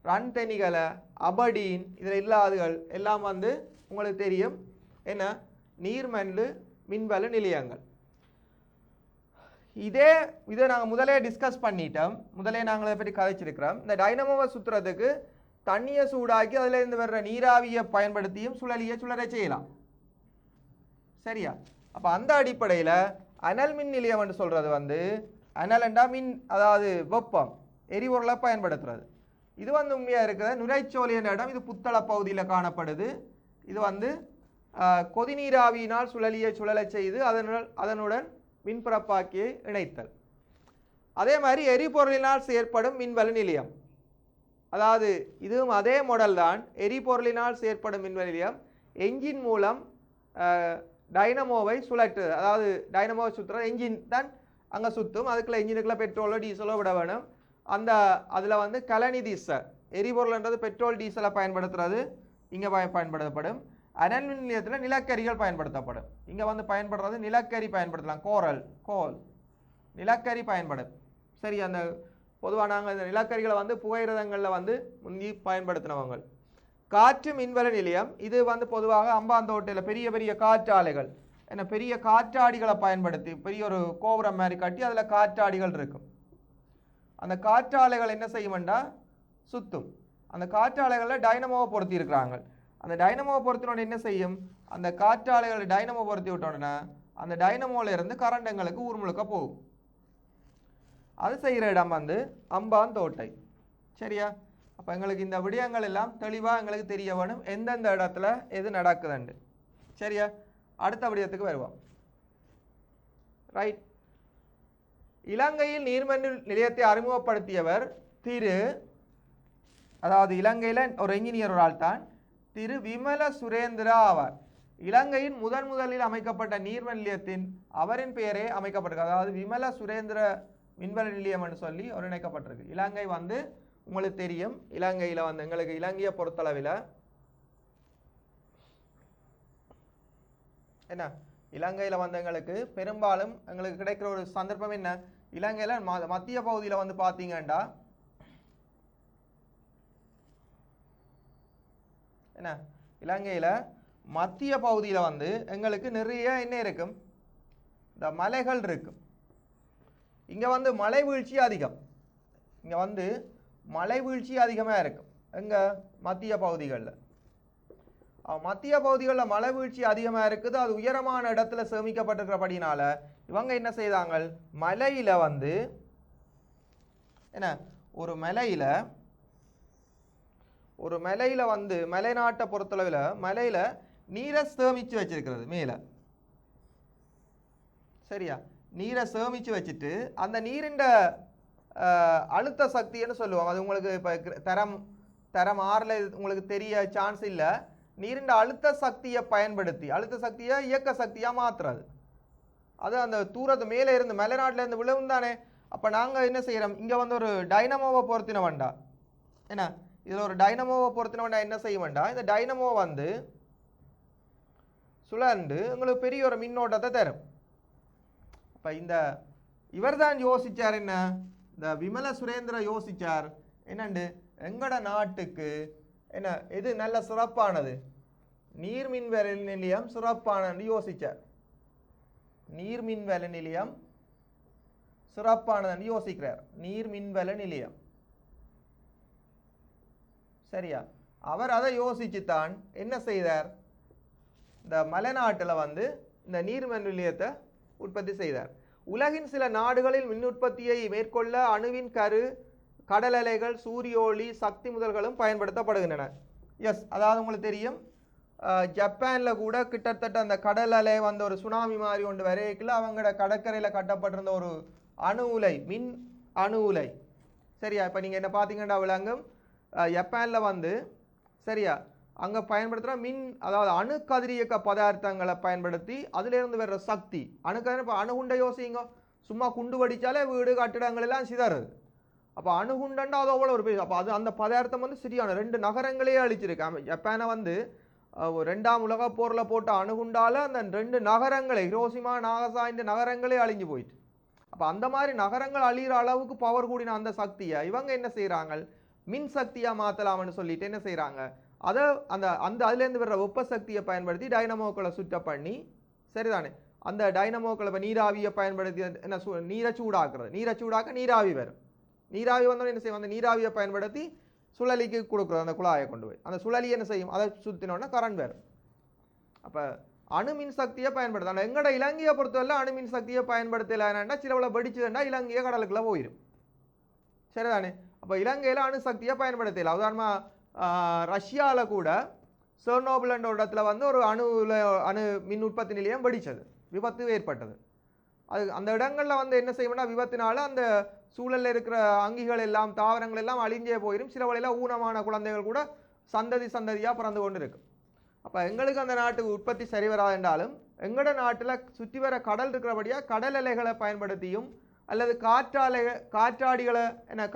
ரன்தெனிகலை, அபடீன், இதில் இல்லாதகள் எல்லாம் வந்து உங்களுக்கு தெரியும் என்ன, நீர்மண்டு மின்வெள நிலையங்கள். இதை நாங்கள் முதலே டிஸ்கஸ் பண்ணிட்டோம், முதலே நாங்கள் இதை பற்றி கதைச்சிருக்கிறோம். இந்த டைனமோவை சுற்றுறதுக்கு தண்ணியை சூடாக்கி அதிலேருந்து வர்ற நீராவியை பயன்படுத்தியும் சுழலியை சுழலை செய்யலாம். சரியா? அப்போ அந்த அடிப்படையில் அனல் மின் நிலையம் என்று சொல்கிறது வந்து அனல்ண்டா மின், அதாவது வெப்பம், எரிபொருளை பயன்படுத்துறது. இது வந்து உண்மையாக இருக்கிற நுரைச்சோலை என்ற இடம், இது புத்தள பகுதியில் காணப்படுது. இது வந்து கொதிநீராவியினால் சுழலியை சுழலை செய்து அதனுடன் மின்பிறப்பாக்கியை இணைத்தல். அதே மாதிரி எரிபொருளினால் செயற்படும் மின்வெள நிலையம், அதாவது இதுவும் அதே மாடல் தான். எரிபொருளினால் செயற்படும் மின்வெள நிலையம் என்ஜின் மூலம் டைனமோவை சுழற்று, அதாவது டைனமோவை சுற்றுற என்ஜின் தான் அங்கே சுற்றும். அதுக்குள்ள என்ஜினுக்குள்ள பெட்ரோலோ டீசலோ விட வேணும். அதில் வந்து கலனி டீசல், எரிபொருள்ன்றது பெட்ரோல் டீசலை பயன்படுத்துறது இங்கே பயன்படுத்தப்படும். அனல் மின் நிலையத்தில் நிலக்கரிகள் பயன்படுத்தப்படும். இங்கே வந்து பயன்படுறது நிலக்கரி பயன்படுத்தலாம், கோல் நிலக்கரி பயன்படும். சரி, அந்த பொதுவாக நாங்கள் இந்த நிலக்கரிகளை வந்து புகையிரதங்களில் வந்து முந்தி பயன்படுத்தினவங்க. காற்று மின்வெள நிலையம், இது வந்து பொதுவாக அம்பாந்தோட்டையில் பெரிய பெரிய காற்றாலைகள், என்ன பெரிய காற்றாடிகளை பயன்படுத்தி பெரிய ஒரு கோபுரம் மாதிரி கட்டி அதில் காற்றாடிகள் இருக்கும். அந்த காற்றாலைகள் என்ன செய்யும்னா சுற்றும். அந்த காற்றாலைகளில் டைனமோவை பொருத்தி இருக்கிறாங்க. அந்த டைனமோவை பொருத்தினோட என்ன செய்யும், அந்த காற்றாலைகளை டைனமோ பொருத்தி விட்டோன்னா அந்த டைனமோல இருந்து கரண்ட் எங்களுக்கு ஊர் முழுக்க போகும். அது செய்கிற இடம் வந்து அம்பாந்தோட்டை. சரியா? அப்போ எங்களுக்கு இந்த விடயங்கள் எல்லாம் தெளிவாக எங்களுக்கு தெரிய வேணும் எந்தெந்த இடத்துல எது நடக்குதுண்டு. சரியா? அடுத்த விடயத்துக்கு வருவோம். ரைட். இலங்கையில் நீர்மின் நிலையத்தை அறிமுகப்படுத்தியவர் அதாவது இலங்கையில் ஒரு என்ஜினியர் ஒரு ஆள் தான், திரு விமல சுரேந்திரா ஆவார். இலங்கையின் முதலில் அமைக்கப்பட்ட நீர்மின் நிலையத்தின் அவரின் பெயரே அமைக்கப்பட்டிருக்கு. அதாவது விமல சுரேந்திர மின்வெளி நிலையம் என்று சொல்லி ஒருங்கிணைக்கப்பட்டிருக்கு. இலங்கை வந்து உங்களுக்கு தெரியும், இலங்கையில் வந்து எங்களுக்கு இலங்கையை பொறுத்தளவில் என்ன, இலங்கையில் வந்து எங்களுக்கு பெரும்பாலும் எங்களுக்கு கிடைக்கிற ஒரு சந்தர்ப்பம் என்ன, இலங்கையில் மத்திய பகுதியில் வந்து பார்த்தீங்கன்னா என்ன, இலங்கையில் மத்திய பகுதியில் வந்து எங்களுக்கு நிறைய என்ன இருக்கும், இந்த மலைகள் இருக்கும். இங்கே வந்து மலை வீழ்ச்சி அதிகம், இங்கே வந்து மலை வீழ்ச்சி அதிகமாக இருக்கும். எங்கே மத்திய பகுதிகளில் மலை வீழ்ச்சி அதிகமாக இருக்குது. அது உயரமான இடத்துல சேமிக்கப்பட்டிருக்கிறபடினால இவங்க என்ன செய்தாங்க, மலையில் வந்து என்ன ஒரு மலையில் வந்து மலைநாட்டை பொறுத்தளவில் மலையில் நீரை சேமித்து வச்சிருக்கிறது மேலே. சரியா? நீரை சேமித்து வச்சுட்டு அந்த நீரின் அழுத்த சக்தின்னு சொல்லுவாங்க. அது உங்களுக்கு இப்போ தரம் 6ல் உங்களுக்கு தெரிய சான்ஸ் இல்லை. நீரின் அழுத்த சக்தியை பயன்படுத்தி அழுத்த சக்தியை இயக்க சக்தியாக மாற்றுறது. அது அந்த தூரத்து மேலே இருந்து மலைநாட்டில் இருந்து விழுவும் தானே. அப்போ நாங்கள் என்ன செய்கிறோம், இங்கே வந்து ஒரு டைனமோவை பொருத்தின வேண்டாம். என்ன, இதில் ஒரு டைனமோவை பொருத்தின வேண்டாம். என்ன செய்ய வேண்டாம், இந்த டைனமோ வந்து சுழன்று உங்களுக்கு பெரிய ஒரு மின்னோட்டத்தை தரும். அப்போ இவர் தான் யோசிச்சார், என்ன, இந்த விமல சுரேந்திர யோசிச்சார் என்னண்டு, எங்கட நாட்டுக்கு என்ன எது நல்ல சிறப்பானது, நீர்மின்வெளி நிலையம் சிறப்பானது யோசிச்சார். நீர்மின்வெளி நிலையம் சிறப்பானது யோசிக்கிறார். நீர்மின்வெளி நிலையம். சரியா? அவர் அதை யோசிச்சுத்தான் என்ன செய்தார், இந்த மலைநாட்டில் வந்து இந்த நீர்மின் நிலையத்தை உற்பத்தி செய்தார். உலகின் சில நாடுகளில் மின் உற்பத்தியை மேற்கொள்ள அணுவின் கடல் அலைகள், சூரிய ஒளி சக்தி முதல்களும் பயன்படுத்தப்படுகின்றன. எஸ், அதாவது உங்களுக்கு தெரியும், ஜப்பானில் கூட கிட்டத்தட்ட அந்த கடல் அலை வந்து ஒரு சுனாமி மாதிரி ஒன்று வரைக்குள்ள அவங்களோட கடற்கரையில் கட்டப்பட்டிருந்த ஒரு அணு உலை, மின் அணு உலை. சரியா? இப்போ நீங்கள் என்ன பார்த்தீங்கன்னா விளங்கும், ஜப்பானில் வந்து சரியா அங்கே பயன்படுத்துகிற அதாவது அணு கதிரியக்க பதார்த்தங்களை பயன்படுத்தி அதிலிருந்து வர்ற சக்தி. இப்போ அணுகுண்டை யோசிங்க, சும்மா குண்டு வடித்தாலே வீடு கட்டிடங்கள் எல்லாம் சிதறுது. அப்போ அணுகுண்டா அது அவ்வளோ ஒரு பெரிய, அப்போ அந்த பதார்த்தம் வந்து சரியான 2 நகரங்களே அழிச்சிருக்கு. ஜப்பானை வந்து 2ஆம் உலக போரில் போட்ட அணுகுண்டால் அந்த 2 நகரங்களே, ஹிரோஷிமா நாகசாகி இந்த நகரங்களே அழிஞ்சு போயிட்டு. அப்போ அந்த மாதிரி நகரங்கள் அழிகிற அளவுக்கு பவர் கூடின அந்த சக்தியை இவங்க என்ன செய்கிறாங்க, மின் சக்தியாக மாற்றலாம்னு சொல்லிட்டு என்ன செய்கிறாங்க, அதை அதுலேருந்து வர்ற வெப்ப சக்தியை பயன்படுத்தி டைனமோக்களை சுட்ட பண்ணி, சரிதானே, அந்த டைனமோக்களை இப்போ நீராவியை பயன்படுத்தி என்ன நீரை சூடாக்குறது, நீரை சூடாக்க நீராவி வரும். நீராவி வந்தோடனே என்ன செய்யும், அந்த நீராவியை பயன்படுத்தி சுழலிக்கு கொடுக்குறது, அந்த குழாயை கொண்டு போய் அந்த சுழலி என்ன செய்யும், அதை சுற்றினோன்னா கரண்ட் வரும். அப்போ அணுமின் சக்தியை பயன்படுத்த எங்கட இலங்கையை பொறுத்தவரை அணுமின் சக்தியை பயன்படுத்தலைன்னா சிலவளை வெடிச்சுன்னா இலங்கையை கடலுக்குள்ள போயிடும். சரிதானே? அப்போ இலங்கையில் அணு சக்தியை பயன்படுத்தலாம். உதாரணமாக ரஷ்யாவில் கூட செர்னோபிள்ன்ற ஒரு இடத்துல வந்து ஒரு அணு மின் உற்பத்தி நிலையம் வெடிச்சது, விபத்து ஏற்பட்டது. அது அந்த இடங்களில் வந்து என்ன செய்யணும்னா விபத்தினால அந்த சூழலில் இருக்கிற அங்கிகள் எல்லாம் தாவரங்கள் எல்லாம் அழிஞ்சே போயிடும். சில வழியில் ஊனமான குழந்தைகள் கூட சந்ததியாக பிறந்து கொண்டு இருக்கு. அப்போ எங்களுக்கு அந்த நாட்டுக்கு உற்பத்தி சரி வராது. எங்களோட நாட்டில் சுற்றி வர கடல் இருக்கிறபடியாக கடல் அலைகளை பயன்படுத்தியும் அல்லது காற்றாடிகளை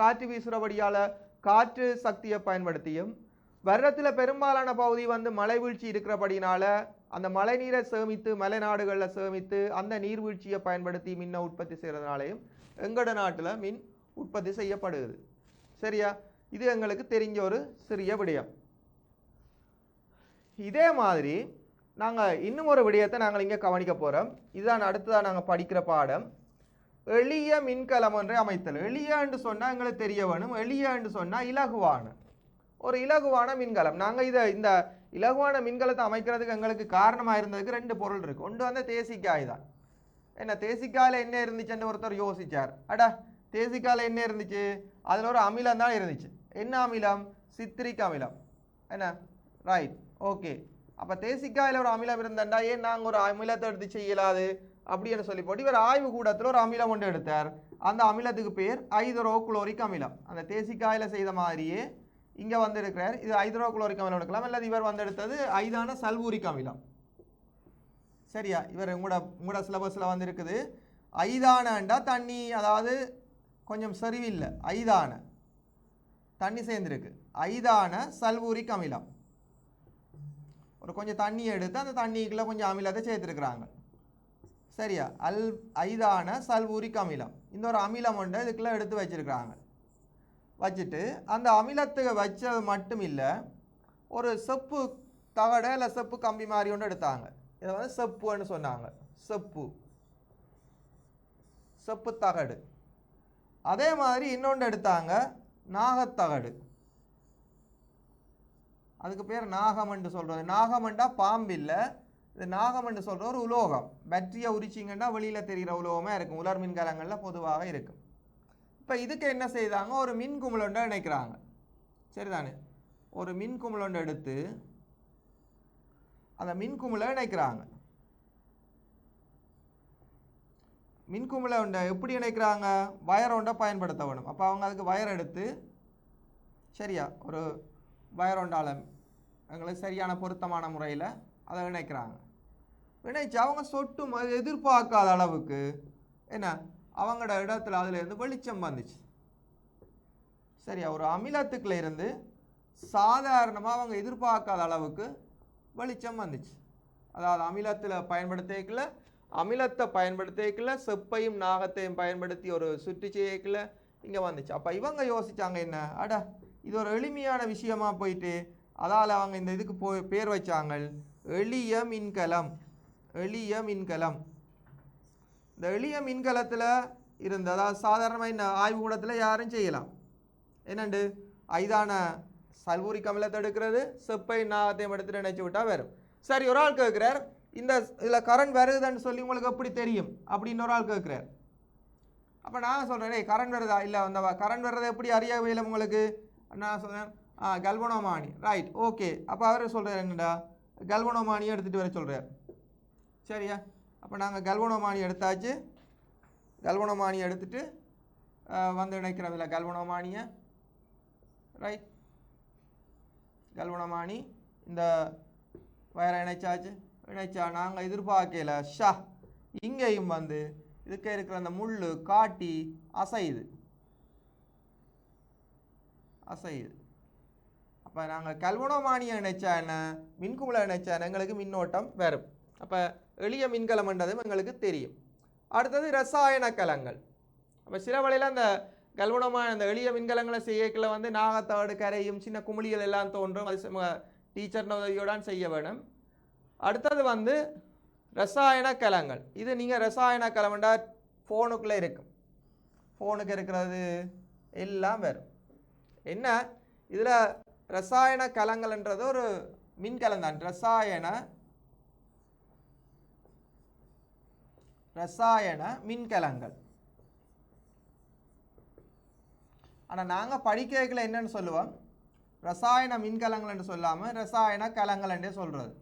காற்று வீசுகிறபடியால் காற்று சக்தியை பயன்படுத்தியும், வருடத்தில் பெரும்பாலான பகுதி வந்து மழை வீழ்ச்சி இருக்கிறபடினால அந்த மழை நீரை சேமித்து மலைநாடுகளில் சேமித்து அந்த நீர்வீழ்ச்சியை பயன்படுத்தி மின்னை உற்பத்தி செய்கிறதுனாலையும் எங்களோட நாட்டில் மின் உற்பத்தி செய்யப்படுது. சரியா? இது எங்களுக்கு தெரிஞ்ச ஒரு சிறிய விடயம். இதே மாதிரி நாங்கள் இன்னும் ஒரு விடயத்தை நாங்கள் இங்கே கவனிக்க போகிறோம். இதுதான் அடுத்ததாக நாங்கள் படிக்கிற பாடம், எளிய மின்கலம் ஒன்றை அமைத்தல். எளிய என்று சொன்னால் எங்களுக்கு தெரிய வேணும், எளிய என்று சொன்னால் இலகுவான ஒரு இலகுவான மின்கலம். நாங்கள் இந்த இலகுவான மின்கலத்தை அமைக்கிறதுக்கு எங்களுக்கு காரணமாக இருந்ததுக்கு 2 பொருள் இருக்குது. ஒன்று வந்து தேசிக்காய் தான். என்ன தேசிக்காயில் என்ன இருந்துச்சுன்னு ஒருத்தர் யோசிச்சார், அடா தேசிக்கால என்ன இருந்துச்சு, அதில் ஒரு அமிலம் தான் இருந்துச்சு. என்ன அமிலம்? சித்ரிக் அமிலம். என்ன? Right, okay. அப்போ தேசிக்காயில் ஒரு அமிலம் இருந்தாண்டா ஏன் நாங்கள் ஒரு அமிலத்தை எடுத்து செய்யலாது அப்படின்னு சொல்லி போட்டு இவர் ஆய்வு கூடத்தில் ஒரு அமிலம் ஒன்று எடுத்தார். அந்த அமிலத்துக்கு பேர் ஐதரோகுளோரிக் அமிலம். அந்த தேசிக்காயில் செய்த மாதிரியே இங்கே வந்து இருக்கிறார். இது ஐதரோகுளோரிக் அமிலம் எடுக்கலாம், அல்லது இவர் வந்து எடுத்தது ஐதான சல்பூரிக் அமிலம். சரியா? இவர் உங்களோட சிலபஸில் வந்து இருக்குது ஐதானண்டா தண்ணி, அதாவது கொஞ்சம் சரிவில்லை, ஐதான தண்ணி சேர்ந்துருக்கு, ஐதான சல்பூரிக் அமிலம். ஒரு கொஞ்சம் தண்ணி எடுத்து அந்த தண்ணிக்குள்ள கொஞ்சம் அமிலத்தை சேர்த்துருக்குறாங்க. சரியா? ஐதான சல்பூரிக் அமிலம். இந்த ஒரு அமிலம் ஒன்று இதுக்குள்ள எடுத்து வச்சிருக்கிறாங்க. வச்சுட்டு அந்த அமிலத்துக்கு வச்சது மட்டும் இல்லை, ஒரு செப்பு தகடை இல்லை செப்பு கம்பி மாதிரி ஒன்று எடுத்தாங்க. இதை வந்து செப்புன்னு சொன்னாங்க. செப்பு தகடு. அதே மாதிரி இன்னொன்று எடுத்தாங்க, நாகத்தகடு. அதுக்கு பேர் நாகமண்டு சொல்கிறது. நாகமண்டா பாம்பு இல்லை, இது நாகமண்டு சொல்கிற ஒரு உலோகம். பேட்டரியை உரிச்சிங்கன்னா வெளியில் தெரிகிற உலோகமாக இருக்கும், உலர் மின்கலங்களில் பொதுவாக இருக்கும். இப்போ இதுக்கு என்ன செய்தாங்க, ஒரு மின் குமிழொண்டை இணைக்கிறாங்க. சரிதானே? ஒரு மின் குமிழொண்டை எடுத்து அந்த மின் குமிழை இணைக்கிறாங்க. மின் குமிழை ஒன்றை எப்படி இணைக்கிறாங்க? வயர் ஒன்றை பயன்படுத்த வேணும். அப்போ அவங்க அதுக்கு வயர் எடுத்து, சரியா, ஒரு வயர் ஒன்றால் எங்களுக்கு சரியான பொருத்தமான முறையில் அதை இணைக்கிறாங்க. இணைச்சு அவங்க சொட்டும் எதிர்பார்க்காத அளவுக்கு என்ன அவங்களோட இடத்துல அதுலேருந்து வெளிச்சம் வந்துச்சு. சரியா? ஒரு அமிலத்துக்குள்ள இருந்து சாதாரணமாக அவங்க எதிர்பார்க்காத அளவுக்கு வெளிச்சம் வந்துச்சு. அதாவது அமிலத்தை பயன்படுத்திக்கல செப்பையும் நாகத்தையும் பயன்படுத்தி ஒரு சுற்றி செய்யக்கல இங்கே வந்துச்சு. அப்போ இவங்க யோசிச்சாங்க, என்ன அடா இது ஒரு எளிமையான விஷயமா போயிட்டு, அதால் அவங்க இந்த இதுக்கு பேர் வச்சாங்க எளிய மின்கலம். இந்த எளிய மின்கலத்தில் இருந்து, அதாவது சாதாரணமாக இந்த ஆய்வுக்கூடத்தில் யாரும் செய்யலாம். என்னண்டு ஐதான சல்பூரிக் அமிலத்தை எடுக்கிறது, செப்பை நாகத்தையும் எடுத்துட்டு நினைச்சு விட்டா வரும். சரி, ஒரு ஆள் கேட்குறார், இந்த இதில் கரண்ட் வருதுன்னு சொல்லி உங்களுக்கு எப்படி தெரியும் அப்படின்னு ஒரு ஆள் கேட்குறார். அப்போ நான் சொல்கிறேன், கரண்ட் வருதா? இல்லை, அந்த கரண்ட் வர்றதை எப்படி அறிய வேலை உங்களுக்கு? நான் சொல்கிறேன் கல்வனோமானி. Right, okay. அப்போ அவர் சொல்கிறார் என்னடா, கல்வனோமானியை எடுத்துகிட்டு வர சொல்கிறார். சரியா? அப்போ நாங்கள் கல்வனோமானி எடுத்தாச்சு. கல்வனோமானியை எடுத்துகிட்டு வந்து இணைக்கிறோம் இல்லை கல்வனோமானியை. ரைட், கல்வனோமானி இந்த வயரை இணைச்சா நாங்கள் எதிர்பார்க்கல, ஷா இங்கேயும் வந்து இதுக்கு இருக்கிற அந்த முள் காட்டி அசையுது. அப்போ நாங்கள் கல்வனோமானியை இணைச்சா என்ன, மின்குமிழை இணைச்சா எங்களுக்கு மின்னோட்டம் வரும். அப்போ எளிய மின்கலம்ன்றதும் எங்களுக்கு தெரியும். அடுத்தது ரசாயன கலங்கள். அப்போ சில வழியில் அந்த கல்வனோமானி அந்த எளிய மின்கலங்களை செய்யக்கில் வந்து நாகத்தகடு கரையும் சின்ன குமிழிகள் எல்லாம் தோன்றும். அது டீச்சர்ன உதவியோடான் செய்ய வேணும். அடுத்தது வந்து ரசாயன கலங்கள். இது நீங்கள் ரசாயன கலம்ண்டா ஃபோனுக்குள்ளே இருக்கும். ஃபோனுக்கு இருக்கிறது எல்லாம் வரும். என்ன இதில் ரசாயன கலங்கள்ன்றது ஒரு மின்கலம் தான். ரசாயன மின்கலங்கள். ஆனால் நாங்கள் படிக்கிறதுல என்னன்னு சொல்லுவோம், ரசாயன மின்கலங்கள் என்று சொல்லாமல் ரசாயன கலங்கள் என்றே சொல்கிறது.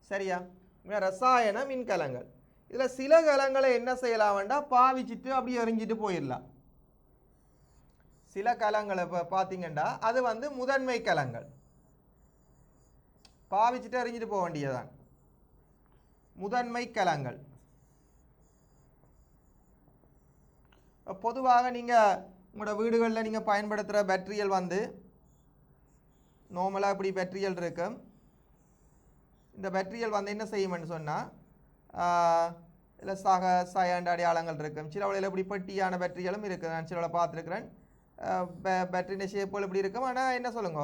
சரியா? ரசாயன மின்கலங்கள். இதில் சில கலங்களை என்ன செய்யலாம் வேண்டாம், பாவிச்சிட்டு அப்படி எறிஞ்சிட்டு போயிடலாம். சில கலங்களை இப்போ பார்த்தீங்கன்னா அது வந்து முதன்மை கலங்கள், பாவிச்சிட்டு எறிஞ்சிட்டு போக வேண்டியதான் முதன்மை கலங்கள். பொதுவாக நீங்கள் உங்களோட வீடுகளில் நீங்கள் பயன்படுத்துகிற பேட்டரிகள் வந்து நார்மலாக இப்படி பேட்டரிகள் இருக்கும். இந்த பேட்டரிகள் வந்து என்ன செய்யும்னு சொன்னால், இல்லை சயண்ட் அடையாளங்கள் இருக்கும். சில வழியில் இப்படி பெட்டியான பேட்டரிகளும் இருக்குது. நான் சில பார்த்துருக்குறேன். பேட்டரியின் ஷேப்புகள் இப்படி இருக்கும். ஆனால் என்ன சொல்லுங்க,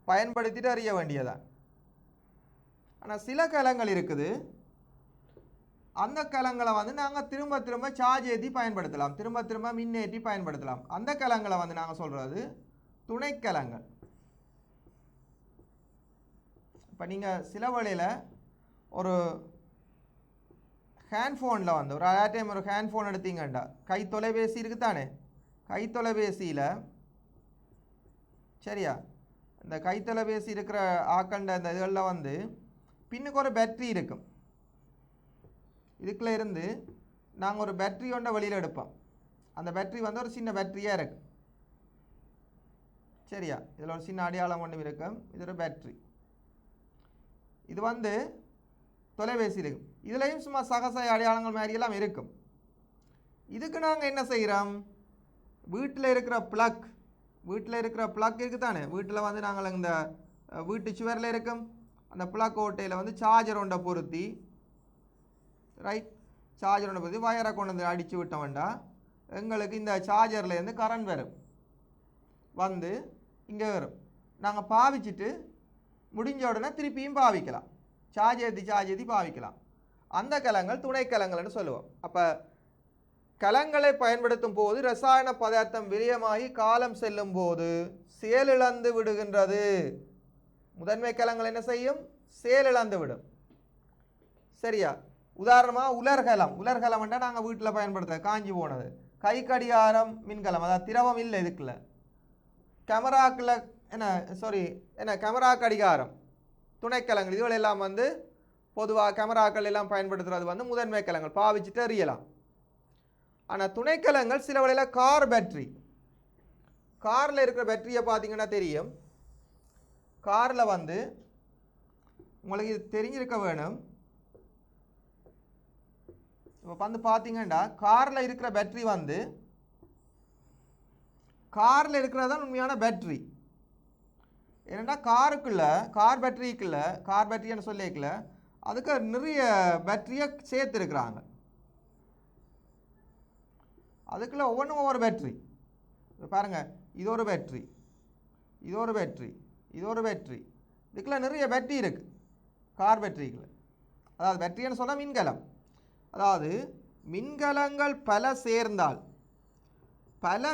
பயன்படுத்திட்டு அறிய வேண்டியதான். ஆனால் சில கலங்கள் இருக்குது, அந்த கலங்களை வந்து நாங்கள் திரும்ப திரும்ப சார்ஜ் ஏற்றி பயன்படுத்தலாம், திரும்ப திரும்ப மின்னேற்றி பயன்படுத்தலாம். அந்த கலங்களை வந்து நாங்கள் சொல்கிறது துணைக்கலங்கள். இப்போ நீங்கள் சில வழியில் ஒரு ஹேண்ட்ஃபோனில் வந்து ஒரு டைம் ஒரு ஹேண்ட்ஃபோன் எடுத்தீங்கண்டா கை தொலைபேசி இருக்குதானே கை தொலைபேசியில் சரியா இந்த கை தொலைபேசி இருக்கிற ஆக்கண்ட இந்த இதுகளில் வந்து பின்னுக்கு ஒரு பேட்ரி இருக்கும் இதுக்குள்ளே இருந்து நாங்கள் ஒரு பேட்ரி ஒன்றை வெளியில் எடுப்போம் அந்த பேட்ரி வந்து ஒரு சின்ன பேட்ரியாக இருக்கும் சரியா இதில் ஒரு சின்ன அடையாளம் ஒன்று இருக்கும் இது ஒரு பேட்ரி இது வந்து தொலைபேசி இருக்கும் இதுலேயும் சும்மா சகச அடையாளங்கள் மாதிரியெல்லாம் இருக்கும் இதுக்கு நாங்கள் என்ன செய்கிறோம் வீட்டில் இருக்கிற ப்ளக் இருக்குதானே வீட்டில் வந்து நாங்கள் இந்த வீட்டு சுவரில் இருக்கும் அந்த ப்ளக் ஓட்டையில் வந்து சார்ஜர் ஒன்றை பொருத்தி ரைட் சார்ஜர் ஒன்றை பொருத்தி வயரை கொண்டு வந்து அடித்து விட்டோம்டா எங்களுக்கு இந்த சார்ஜர்லேருந்து கரண்ட் வரும் வந்து இங்கே வரும் நாங்கள் பாவிச்சுட்டு முடிஞ்ச உடனே திருப்பியும் பாவிக்கலாம் சார்ஜ் ஏற்றி பாவிக்கலாம் அந்த கலங்கள் துணைக்கலங்கள்னு சொல்லுவோம் அப்போ கலங்களை பயன்படுத்தும் போது ரசாயன பதார்த்தம் விரயமாகி காலம் செல்லும் போது செயலிழந்து விடுகின்றது முதன்மை கலங்கள் என்ன செய்யும் செயலிழந்து விடும் சரியா உதாரணமாக உலர்கலம் என்றால் நாங்கள் வீட்டில் பயன்படுத்த காஞ்சி போனது கை கடிகாரம் மின்கலம் அதாவது திரவம் இல்லை இதுக்குள்ள கேமராக்கில் கேமரா கடிகாரம் துணைக்கலங்கள் இதுகள் எல்லாம் வந்து பொதுவாக கேமராக்கள் எல்லாம் பயன்படுத்துறது வந்து முதன்மை கலங்கள் பாவிச்சுட்டு எறியலாம் ஆனால் துணைக்கலங்கள் சில வழியில் கார் பேட்ரி காரில் இருக்கிற பேட்டரியை பார்த்தீங்கன்னா தெரியும் காரில் வந்து உங்களுக்கு இது தெரிஞ்சிருக்க வேணும் இப்போ வந்து பார்த்தீங்கன்னா காரில் இருக்கிற பேட்ரி வந்து காரில் இருக்கிறது தான் உண்மையான பேட்ரி ஏன்னா கார் பேட்டரின்னு சொல்லிக்கல அதுக்கு நிறைய பேட்டரியை சேர்த்துருக்குறாங்க அதுக்குள்ள ஒவ்வொன்றும் ஒவ்வொரு பேட்ரி பாருங்கள் இது ஒரு பேட்ரி இதுக்குள்ள நிறைய பேட்டரி இருக்குது கார் பேட்டரிக்குள்ள அதாவது பேட்டரின்னு சொன்னால் மின்கலம் அதாவது மின்கலங்கள் பல சேர்ந்தால் பல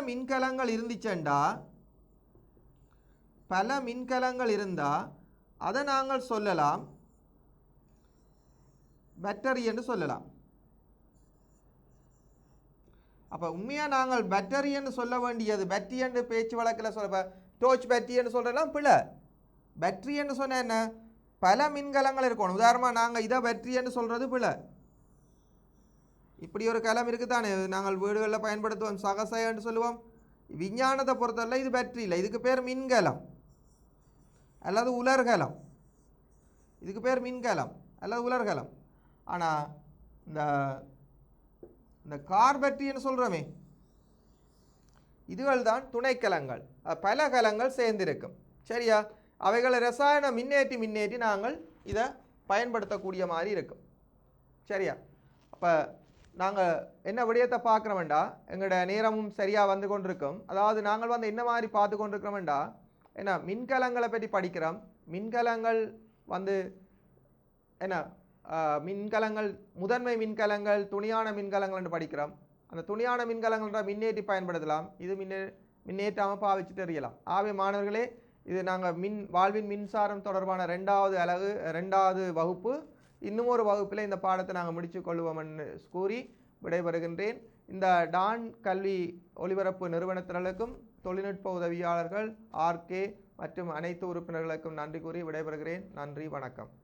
மின்கலங்கள் இருந்தால் அதை நாங்கள் சொல்லலாம் பேட்டரி என்று சொல்லலாம் அப்போ உண்மையாக நாங்கள் பேட்டரி என்று சொல்ல வேண்டியது பேட்டரி என்று பேச்சு வழக்கில் சொல்ல டோர்ச் பேட்டரி என்று சொல்கிறதெல்லாம் பிள்ளை பேட்டரி என்று சொன்ன என்ன பல மின்கலங்கள் இருக்கணும் உதாரணமாக நாங்கள் இதை பேட்டரி என்று சொல்கிறது பிள்ளை இப்படி ஒரு கலம் இருக்குதானே நாங்கள் வீடுகளில் பயன்படுத்துவோம் சகசை என்று சொல்லுவோம் விஞ்ஞானத்தை பொறுத்தவரை இது பேட்டரி இல்லை இதுக்கு பேர் மின்கலம் அல்லது உலர்கலம் இதுக்கு பேர் மின்கலம் அல்லது உலர்கலம் ஆனால் இந்த கார் பேட்டரின்னு சொல்கிறோமே இதுகள் தான் துணைக்கலங்கள் பல கலங்கள் சேர்ந்திருக்கும் சரியா அவைகளை ரசாயன மின்னேற்றி நாங்கள் இதை பயன்படுத்தக்கூடிய மாதிரி இருக்கும் சரியா அப்போ நாங்கள் என்ன விடயத்தை பார்க்குறோம்டா எங்களோட நேரமும் சரியாக வந்து கொண்டிருக்கும் அதாவது நாங்கள் வந்து என்ன மாதிரி பார்த்து கொண்டிருக்கிறோம்டா ஏன்னா மின்கலங்களை பற்றி படிக்கிறோம் மின்கலங்கள் வந்து என்ன மின்கலங்கள் முதன்மை மின்கலங்கள் துணியான மின்கலங்கள் என்று படிக்கிறோம் அந்த துணியான மின்கலங்கள்ன்ற மின்னேற்றி பயன்படுத்தலாம் இது மின்னேற்றாமல் பாவிச்சுட்டு எறியலாம் ஆகவே மாணவர்களே இது நாங்கள் வாழ்வின் மின்சாரம் தொடர்பான ரெண்டாவது வகுப்பு இன்னும் ஒரு வகுப்பில் இந்த பாடத்தை நாங்கள் முடித்து கொள்வோம் என்று கூறி விடைபெறுகின்றேன் இந்த டான் கல்வி ஒலிபரப்பு நிறுவனத்தினருக்கும் தொழில்நுட்ப உதவியாளர்கள் ஆர்கே மற்றும் அனைத்து உறுப்பினர்களுக்கும் நன்றி கூறி விடைபெறுகிறேன் நன்றி வணக்கம்